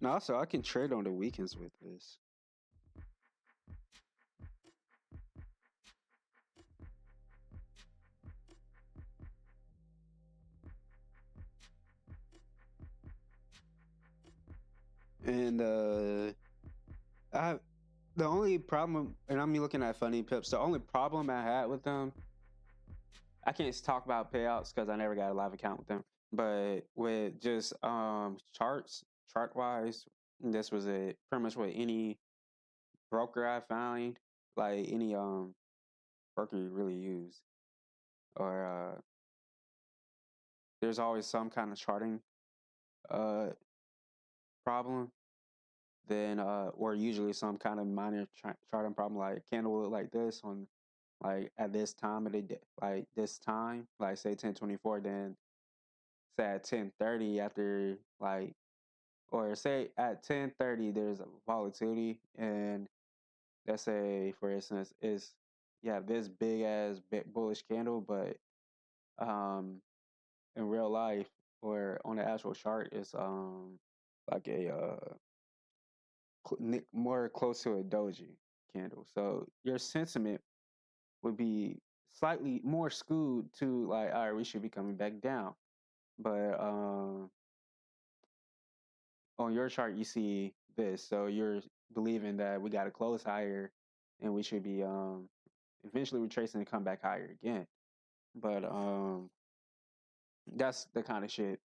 And also, I can trade on the weekends with this. And I the only problem, and I'm looking at Funny Pips. The only problem I had with them, I can't talk about payouts because I never got a live account with them. But with just charts, chart wise, this was it. Pretty much with any broker I find, like any broker you really use, or there's always some kind of charting uh problem. Then or usually some kind of minor charting problem, like candle look like this on like at this time of the day, like this time, like say 10:24, then say at 10:30 after like, or say at 10:30 there's a volatility, and let's say for instance is you have this big ass bullish candle, but um in real life or on the actual chart it's like a more close to a doji candle, so your sentiment would be slightly more skewed to like, all right, we should be coming back down. But on your chart, you see this, so you're believing that we got to close higher, and we should be eventually retracing and come back higher again. But that's the kind of shit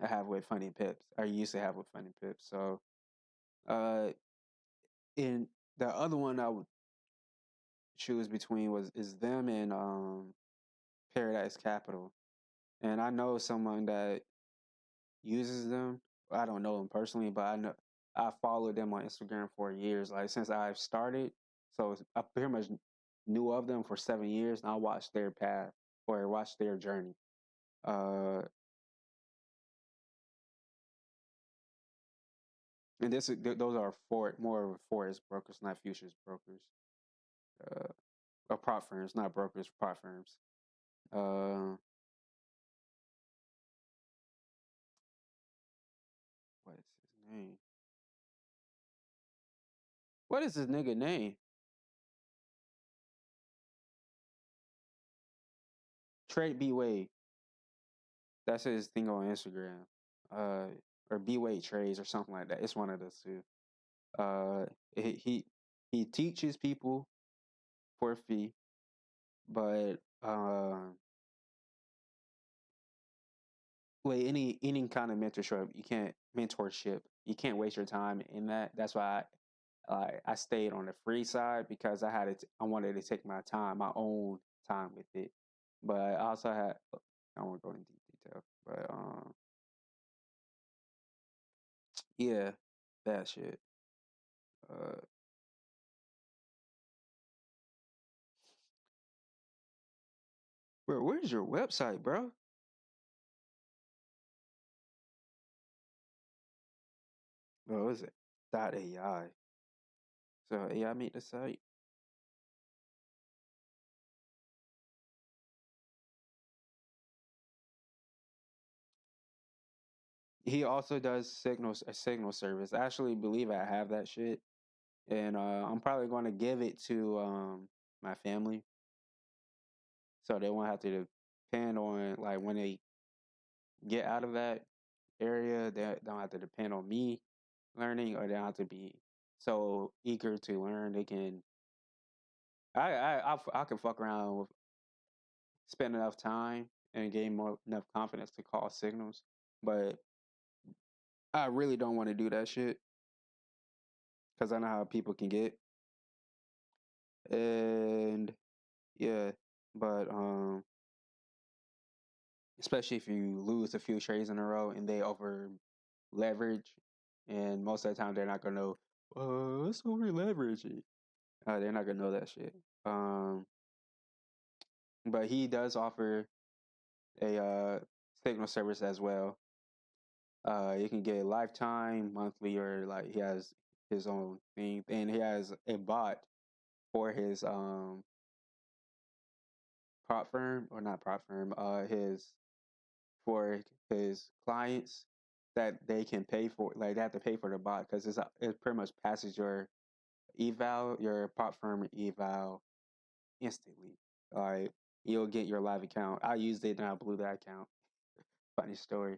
I have with Funny Pips. I used to have with Funny Pips. So uh, in the other one I would choose between was is them and Paradise Capital. And I know someone that uses them. I don't know them personally, but I know I followed them on Instagram for years, like since I've started. So I pretty much knew of them for 7 years, and I watched their path or watched their journey. Uh, and those are more of forex brokers, not futures brokers, uh, or prop firms, not brokers, prop firms. Uh, what is his name? What is his nigga name? Trade B Wade. That's his thing on Instagram. Uh, or B Wade Trades or something like that. It's one of those two. Uh, he teaches people for a fee, but with any kind of mentorship, you can't waste your time in that. That's why I stayed on the free side because I wanted to take my time, my own time with it. But I also had I won't go into detail, but yeah, that shit. Uh, where's your website, bro? Oh, is it dot AI? So AI made the site. He also does a signal service. I actually believe I have that shit, and I'm probably going to give it to my family so they won't have to depend on like when they get out of that area, they don't have to depend on me learning, or they don't have to be so eager to learn. They can I can fuck around with spend enough time and gain more enough confidence to call signals, but I really don't want to do that shit because I know how people can get. And yeah, but especially if you lose a few trades in a row and they over leverage, and most of the time they're not gonna know, let's over leverage it. They're not gonna know that shit. Um, but he does offer a signal service as well. You can get lifetime, monthly, or like he has his own thing, and he has a bot for his prop firm, or not prop firm, his for his clients. that they can pay for. Like they have to pay for the bot because it pretty much passes your eval, your pop firm eval instantly. Like you'll get your live account. I used it and I blew that account. Funny story.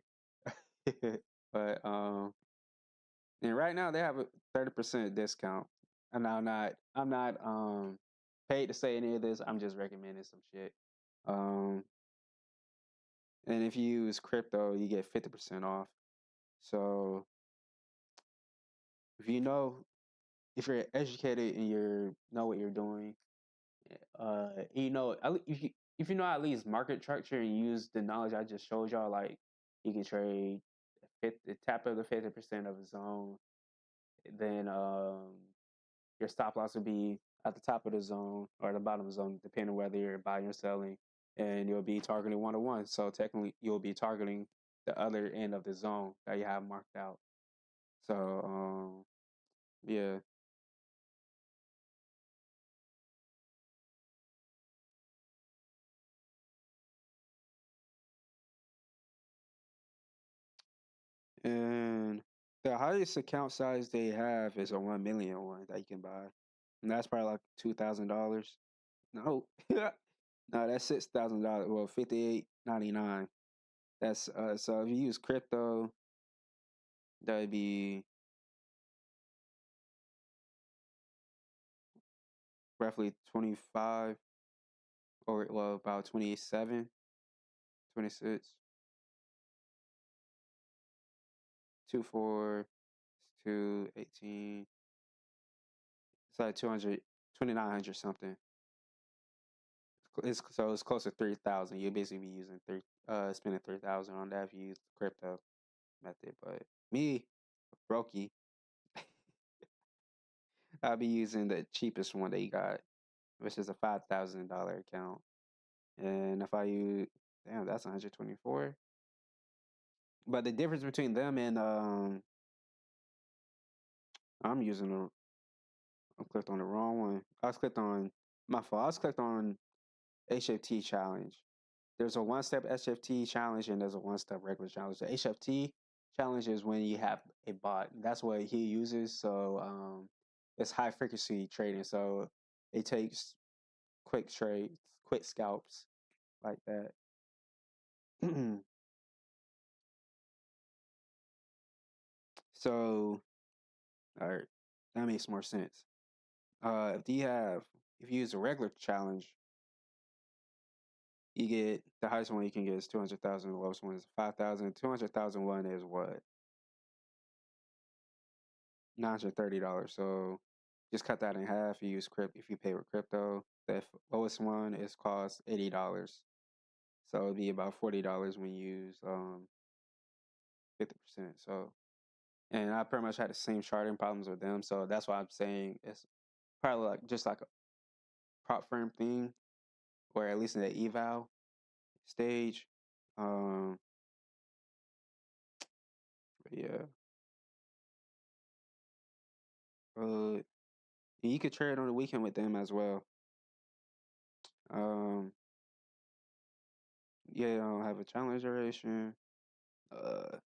But and right now they have a 30% discount. And I'm not paid to say any of this. I'm just recommending some shit. Um and if you use crypto, you get 50% off. So if you know if you're educated and you know what you're doing, if you know at least market structure and use the knowledge I just showed y'all, like you can trade the tap of the 50% of a zone, then your stop loss would be at the top of the zone or the bottom of the zone, depending whether you're buying or selling, and you'll be targeting 1-to-1. So technically, you'll be targeting the other end of the zone that you have marked out. So yeah. And the highest account size they have is a 1 million one that you can buy. And that's probably like $2,000. No. No, that's $6,000. Well, 58.99. That's so if you use crypto, that'd be roughly 25 or well about 27, 26, 24, 218. It's like 200, 2,900 something. It's close to 3,000. You'll basically be using spending 3,000 on that if you use the crypto method. But me, brokey, I'll be using the cheapest one they got, which is a $5,000 account. And if I use, damn, that's 124. But the difference between them and I'm using a, I clicked on the wrong one. I was clicked on my fault. I was clicked on HFT challenge. There's a one-step HFT challenge and there's a one-step regular challenge. The HFT challenge is when you have a bot. That's what he uses. So it's high frequency trading. So it takes quick trades, quick scalps like that. So all right, that makes more sense. If you use a regular challenge, you get the highest one you can get is 200,000. The lowest one is 5,000. 200,000 one is what? $930. So just cut that in half. You use crypto if you pay with crypto. The lowest one is cost $80. So it'd be about $40 when you use 50%. So and I pretty much had the same charting problems with them. So that's why I'm saying it's probably like just like a prop firm thing, or at least in the eval stage. Um, but yeah. And you could trade on the weekend with them as well. Um, yeah, I don't have a challenge duration. Uh,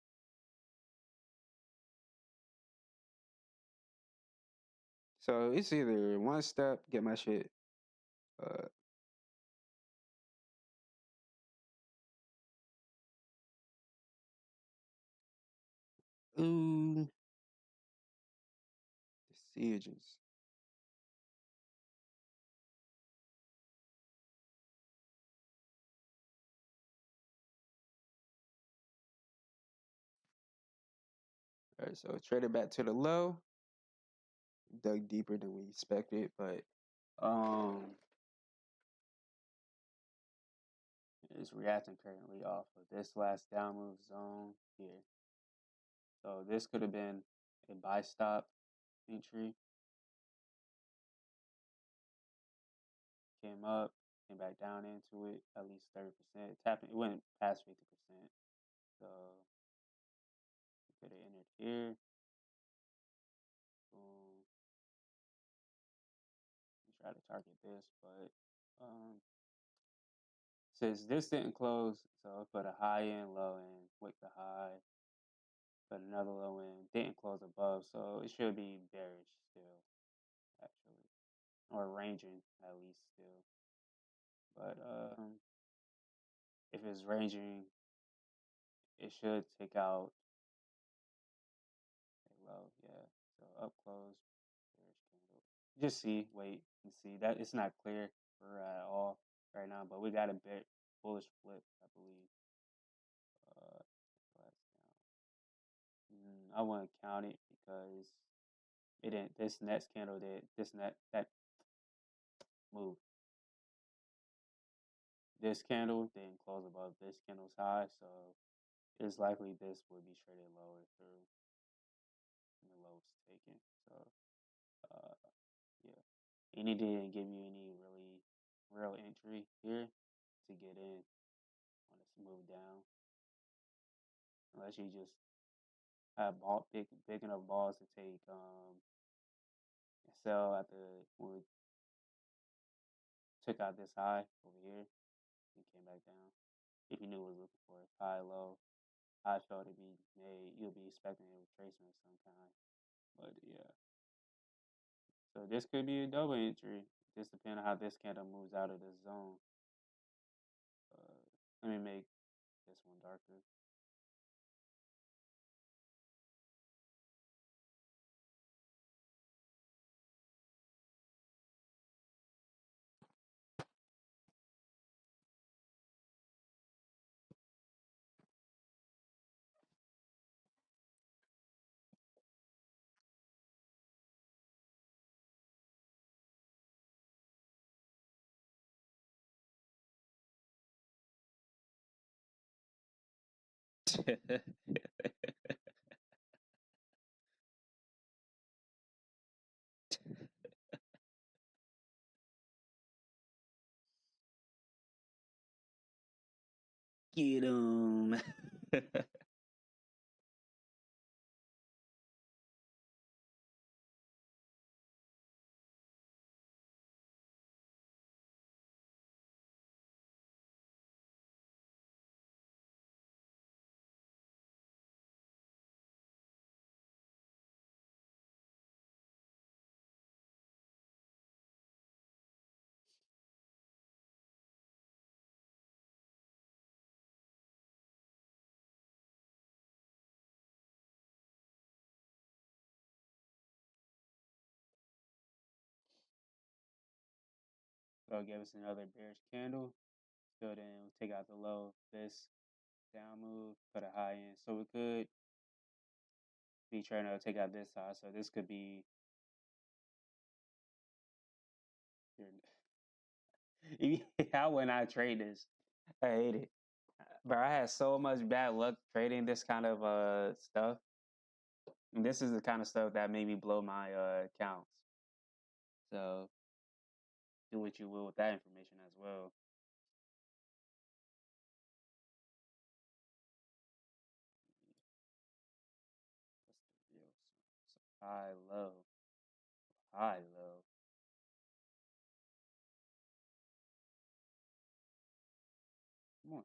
so it's either one step, get my shit. Uh, ooh, decisions. All right, so traded back to the low, dug deeper than we expected, but um, it's reacting currently off of this last down move zone here. So this could have been a buy stop entry. Came up, came back down into it, at least 30%. Tapping, it went past 50%. So we could have entered here. Boom. Try to target this, but since this didn't close, so I put a high in, low in, with the high. but another low end didn't close above, so it should be bearish still, actually, or ranging at least still. But if it's ranging, it should take out a low, yeah. So up close, bearish candle. Just see, wait and see. That it's not clear for at all right now, but we got a bit bullish flip, I believe. Last I wouldn't count it because it didn't. This next candle did. This net that move. This candle didn't close above this candle's high, so it's likely this would be traded lower through and the low was taken. So uh, yeah, and it didn't give you any really real entry here to get in on this move down, unless you just have big enough balls to take and sell at the when we took out this high over here and came back down. If you knew what it was looking for, high, low, high failed to be made, you'll be expecting a retracement of some kind. But yeah, so this could be a double entry. Just depending on how this candle moves out of the zone. Let me make this one darker. Get him. So give us another bearish candle. So then we'll take out the low. This down move, put a high in. So we could be trying to take out this side. So this could be how when I trade this, I hate it. But I had so much bad luck trading this kind of stuff. And this is the kind of stuff that made me blow my accounts. So do what you will with that information as well. What's the real sum? So high, low, high, low. Come on.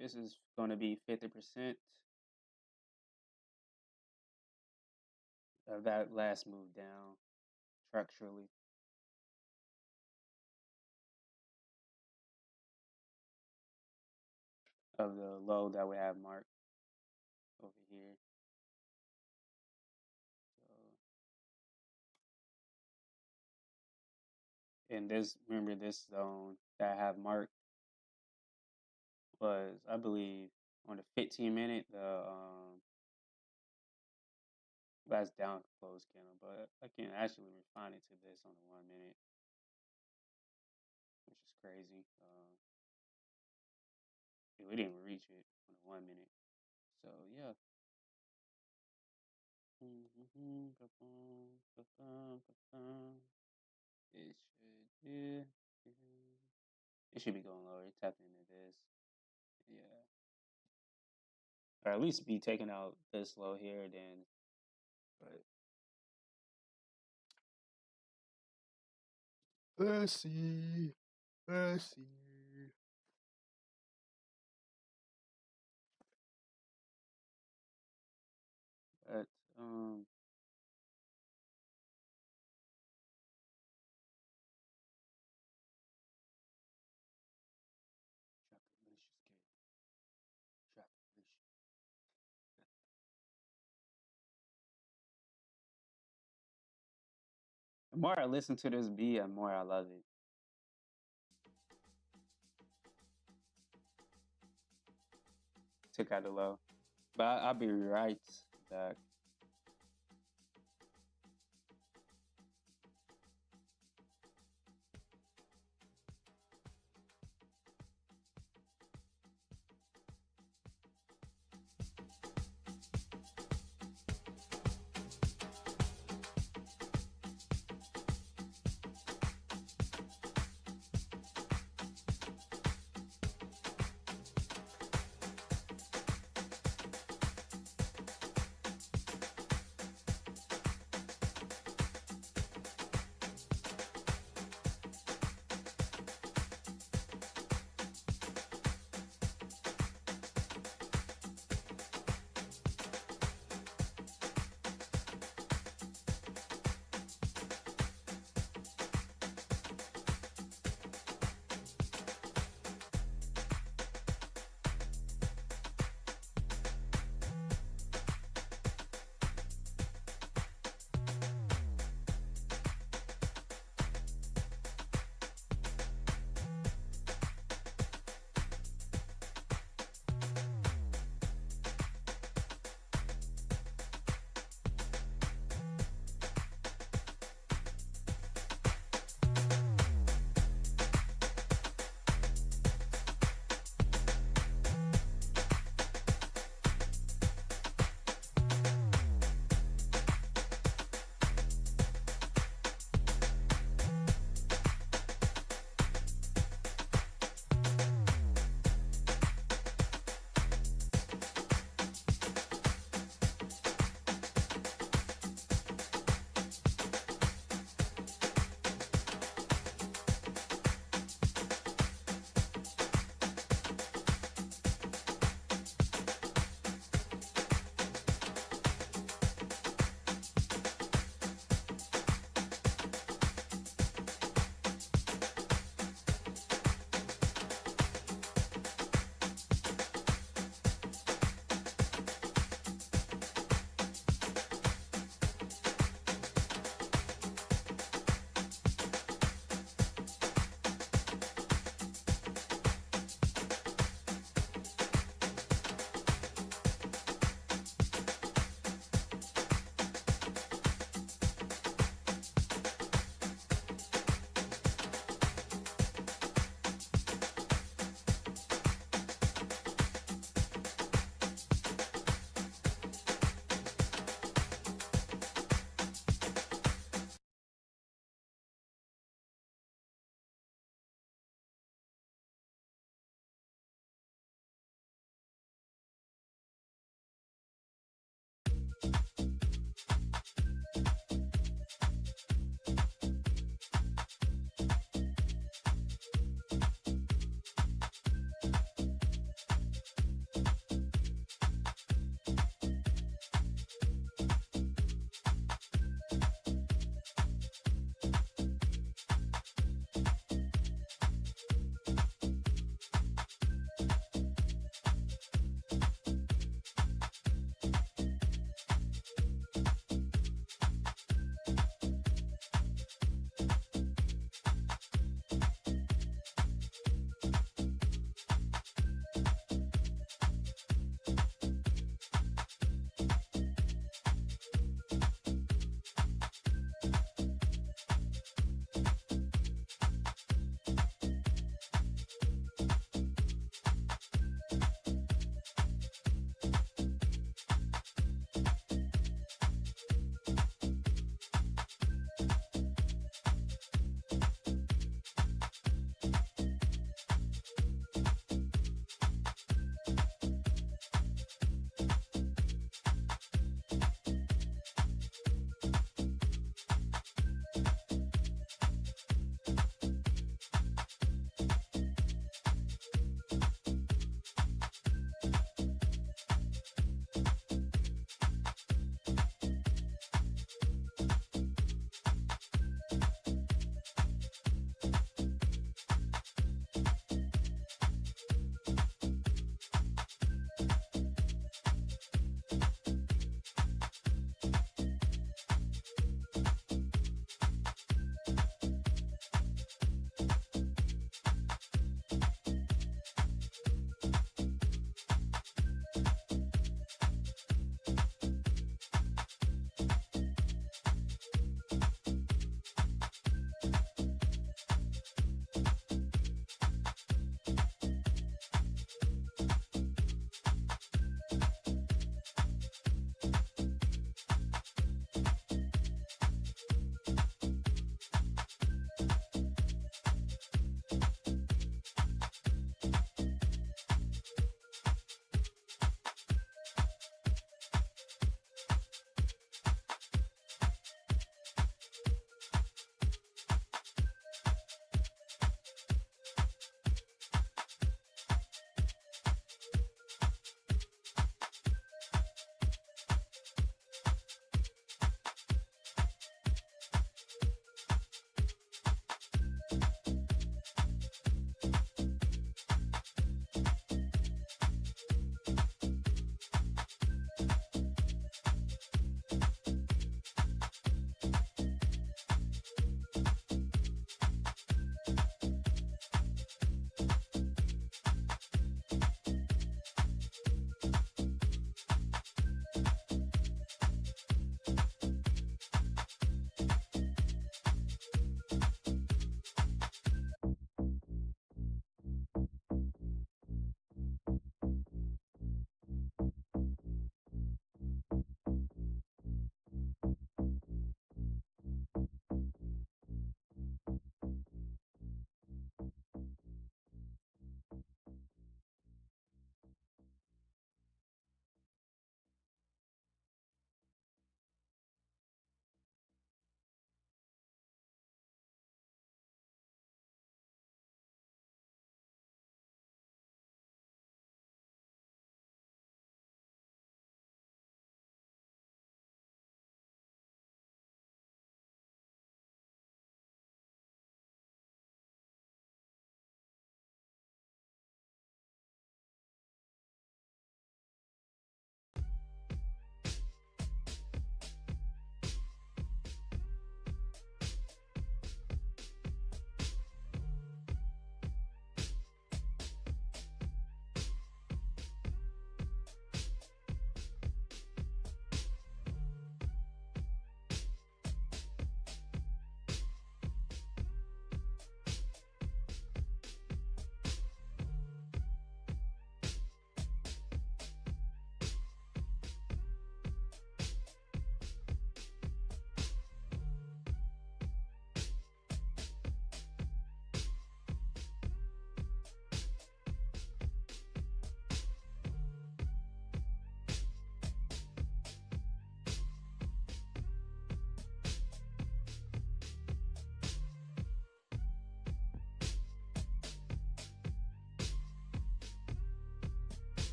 This is going to be 50% of that last move down structurally. Of the low that we have marked over here. So, and this, remember this zone that I have marked was, I believe, on the 15-minute, the last down close candle, but I can actually refine it to this on the 1 minute, which is crazy. We didn't reach it on the 1 minute, so yeah. It should be going lower. It tapped into this, yeah, or at least be taking out this low here. Then, but let's see. Let's see. Chocolate cake. Chocolate. The more I listen to this beat, the more I love it. Took out the low. But I'll be right back.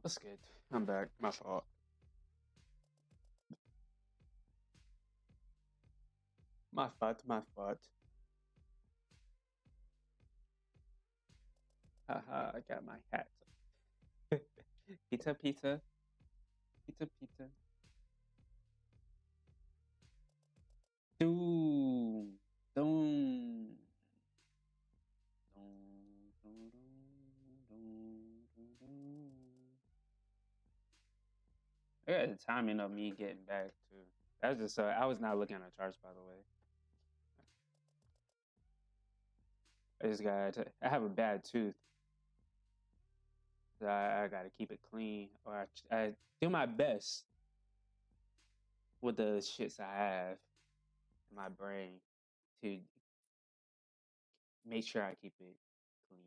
That's good. I'm back. My fault. My fault. My fault. Haha, I got my hat. Pizza, pizza, pizza, pizza. Doom, doom, doom, doom, doom, doom, doom. I got the timing of me getting back too. That's just I was not looking at the charts, by the way. I just got. I have a bad tooth. So I got to keep it clean, or I do my best with the shits I have in my brain to make sure I keep it clean.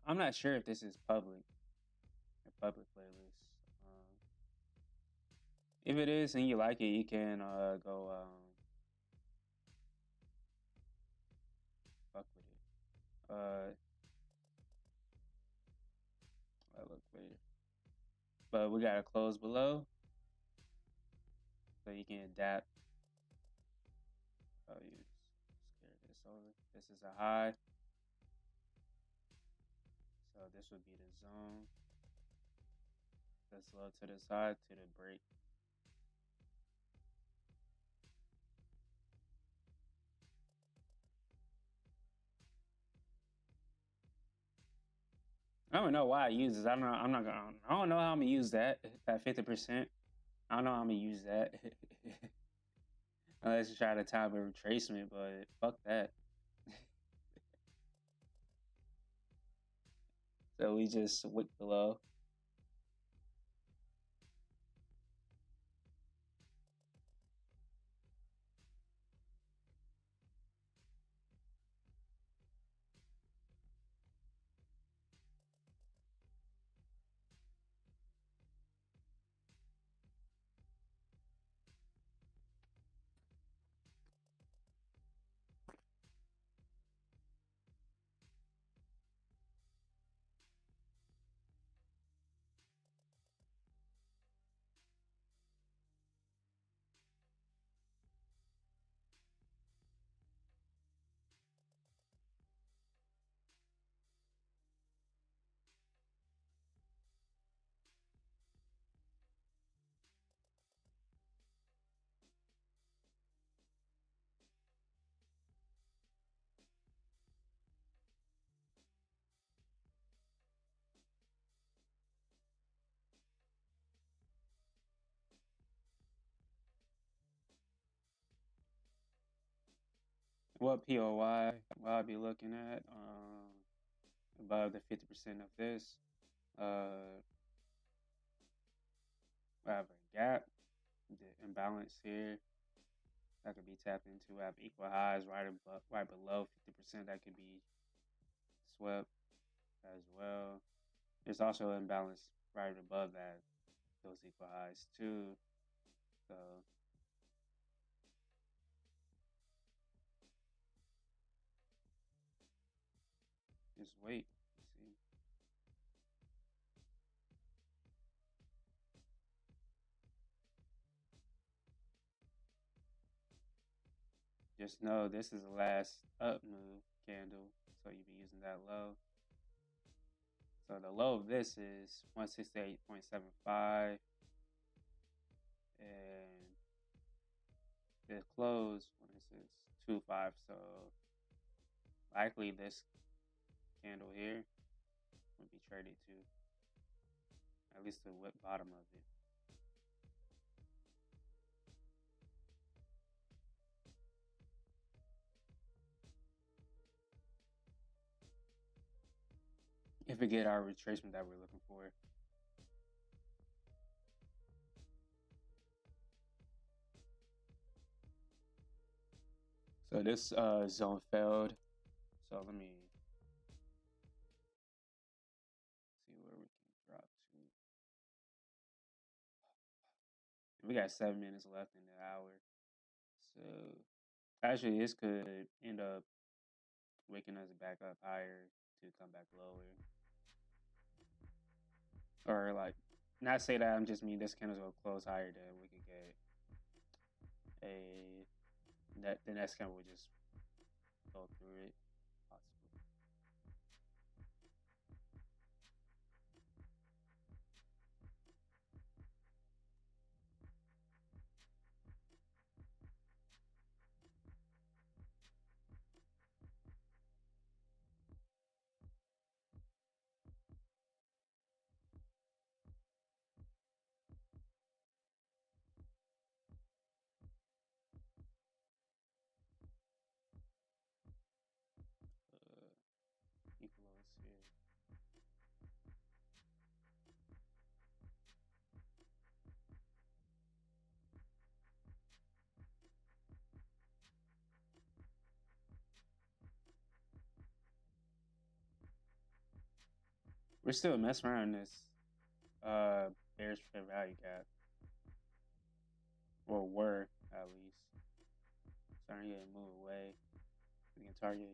I'm not sure if this is a public playlist. If it is and you like it, you can go fuck with it. I look later, but we got to close below so you can adapt. Oh, you scared this over. This is a high, so this would be the zone. That's low to the side to the break. I don't know why I use this. I don't know. I'm not gonna. I don't know how I'm gonna use that. That 50%. I don't know how I'm gonna use that. Unless you try to time a retracement, but fuck that. So we just wick below. What POY will I be looking at? Above the 50% of this. I have a gap, the imbalance here that could be tapped into. I have equal highs right below 50% that could be swept as well. There's also an imbalance right above that, those equal highs too. So just wait. See. Just know this is the last up move candle, so you'll be using that low. So the low of this is 168.75, and the close, what is this? 2.5. So likely this candle here would be traded to at least the bottom of it. If we get our retracement that we're looking for. So this zone failed. So let me see where we can drop to. We got 7 minutes left in the hour. So actually, this could end up waking us back up higher to come back lower, or like not say that. I'm just mean this candle's gonna close higher than we could get a that the next candle would just go through it possibly. Equals here. We're still messing around this bearish fair value gap, or were at least starting to move away. We can target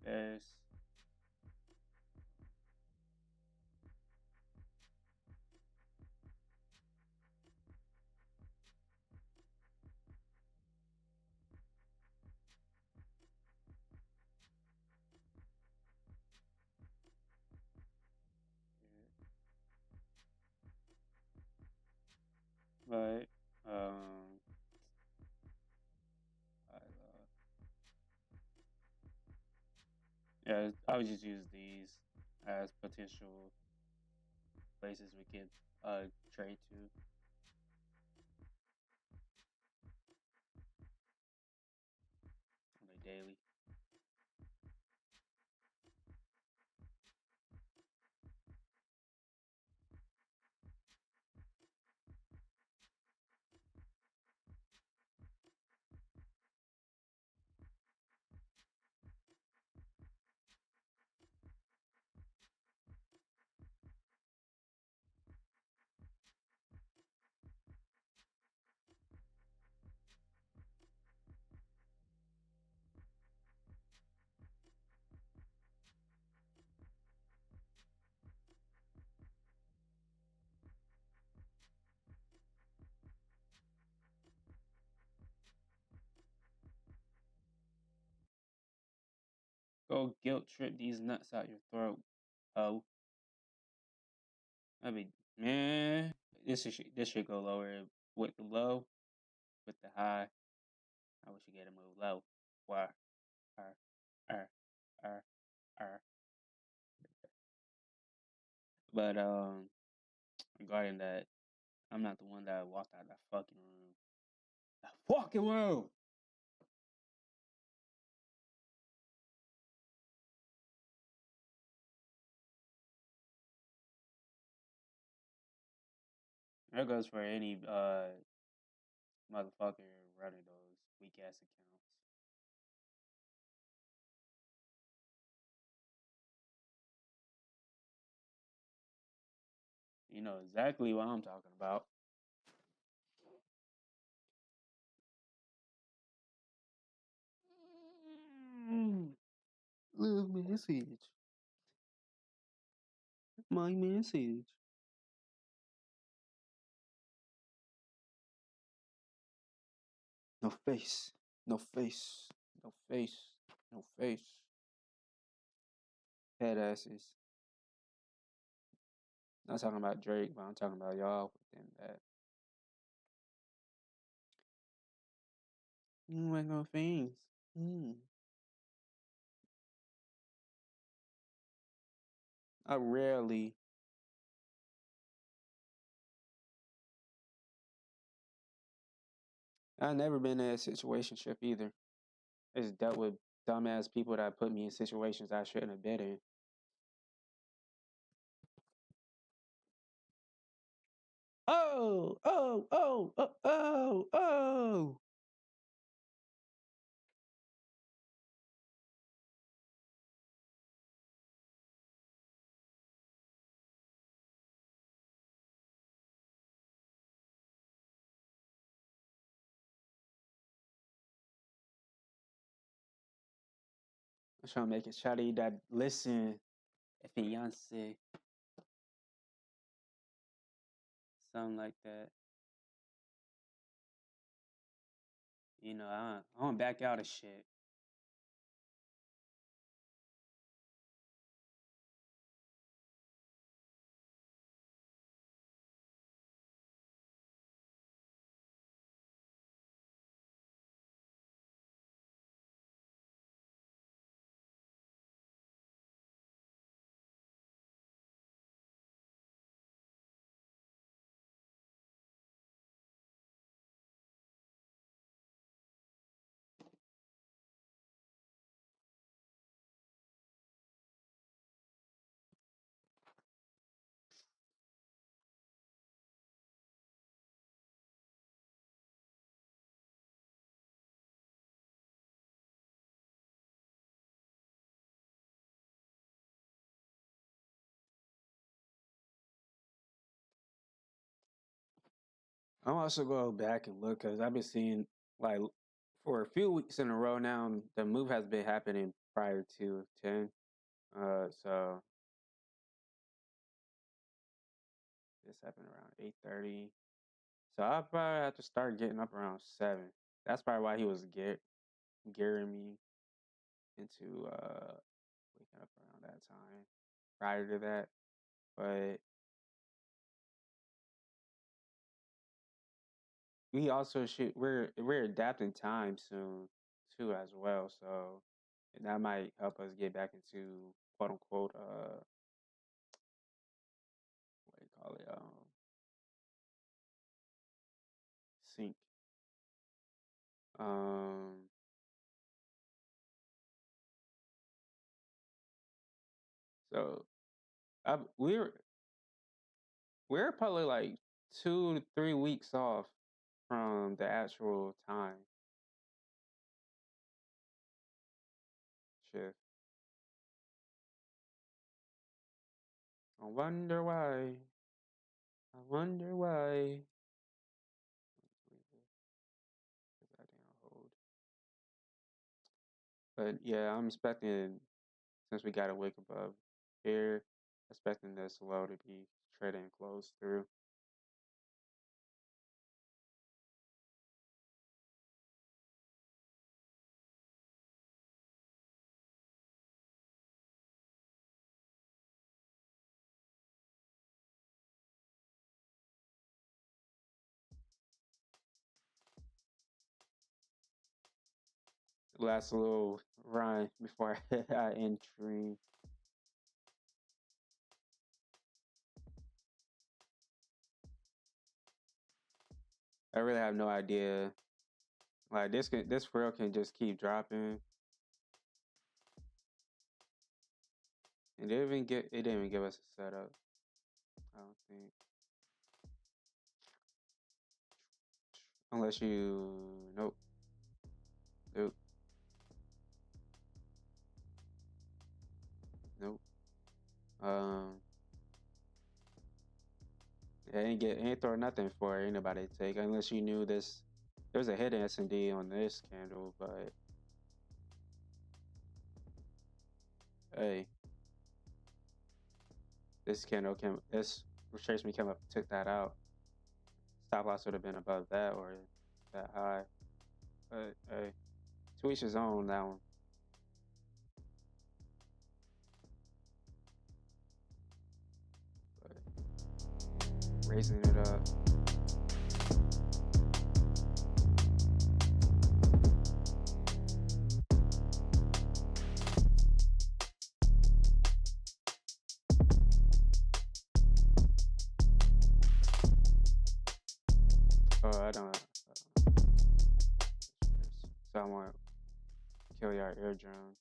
this. But yeah, I would just use these as potential places we could trade to on the daily. Go guilt trip these nuts out your throat. Oh, I mean, man, this should go lower with the low, with the high. I wish you get a move low. Why? R, R, R, R. But regarding that, I'm not the one that walked out of that fucking room. That fucking room. That goes for any motherfucker running those weak ass accounts. You know exactly what I'm talking about. Little message. My message. No face. No face. No face. No face. Head asses. Not talking about Drake, but I'm talking about y'all within that. You ain't no face. I rarely. I've never been in a situationship either. I just dealt with dumbass people that put me in situations I shouldn't have been in. Oh, oh, oh, oh, oh, oh. I'm trying to make it shawty that listen, a fiance, something like that. You know, I don't back out of shit. I'm also go back and look because I've been seeing like for a few weeks in a row now. The move has been happening prior to 10. So this happened around 8:30. So I probably have to start getting up around 7. That's probably why he was gearing me into waking up around that time. Prior to that, but we also should we're adapting time soon too as well. So that might help us get back into quote unquote what do you call it sync. Um, so we're probably like 2 to 3 weeks off from the actual time shift. I wonder why. I wonder why. Put that down, hold. But yeah, I'm expecting since we got a wick above here, expecting this low to be trading close through. Last little run before I end stream. I really have no idea. Like this rail can just keep dropping. And it didn't even give us a setup. I don't think. Unless you nope. Nope. Nope. Yeah, ain't throw nothing for anybody to take unless you knew this. There's a hidden S&D on this candle, but hey, this retracement came up, took that out. Stop loss would have been above that or that high. But hey, to each his own that one. But raising it up. Oh, I don't. So I want to kill your eardrums.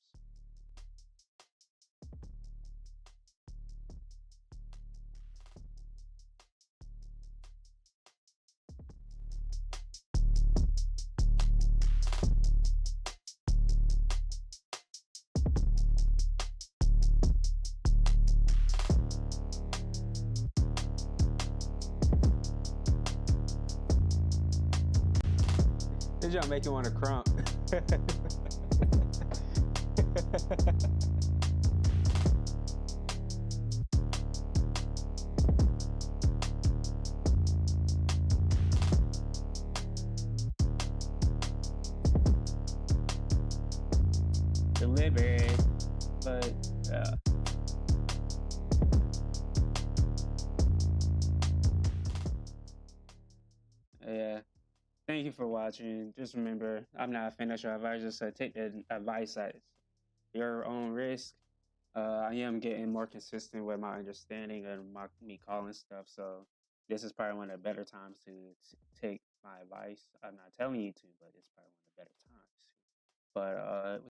This y'all make you want to crump. Deliberate, but yeah. Yeah. Thank you for watching. Just remember, I'm not a financial advisor, so take the advice at your own risk. I am getting more consistent with my understanding and me calling stuff. So this is probably one of the better times to take my advice. I'm not telling you to, but it's probably one of the better times. But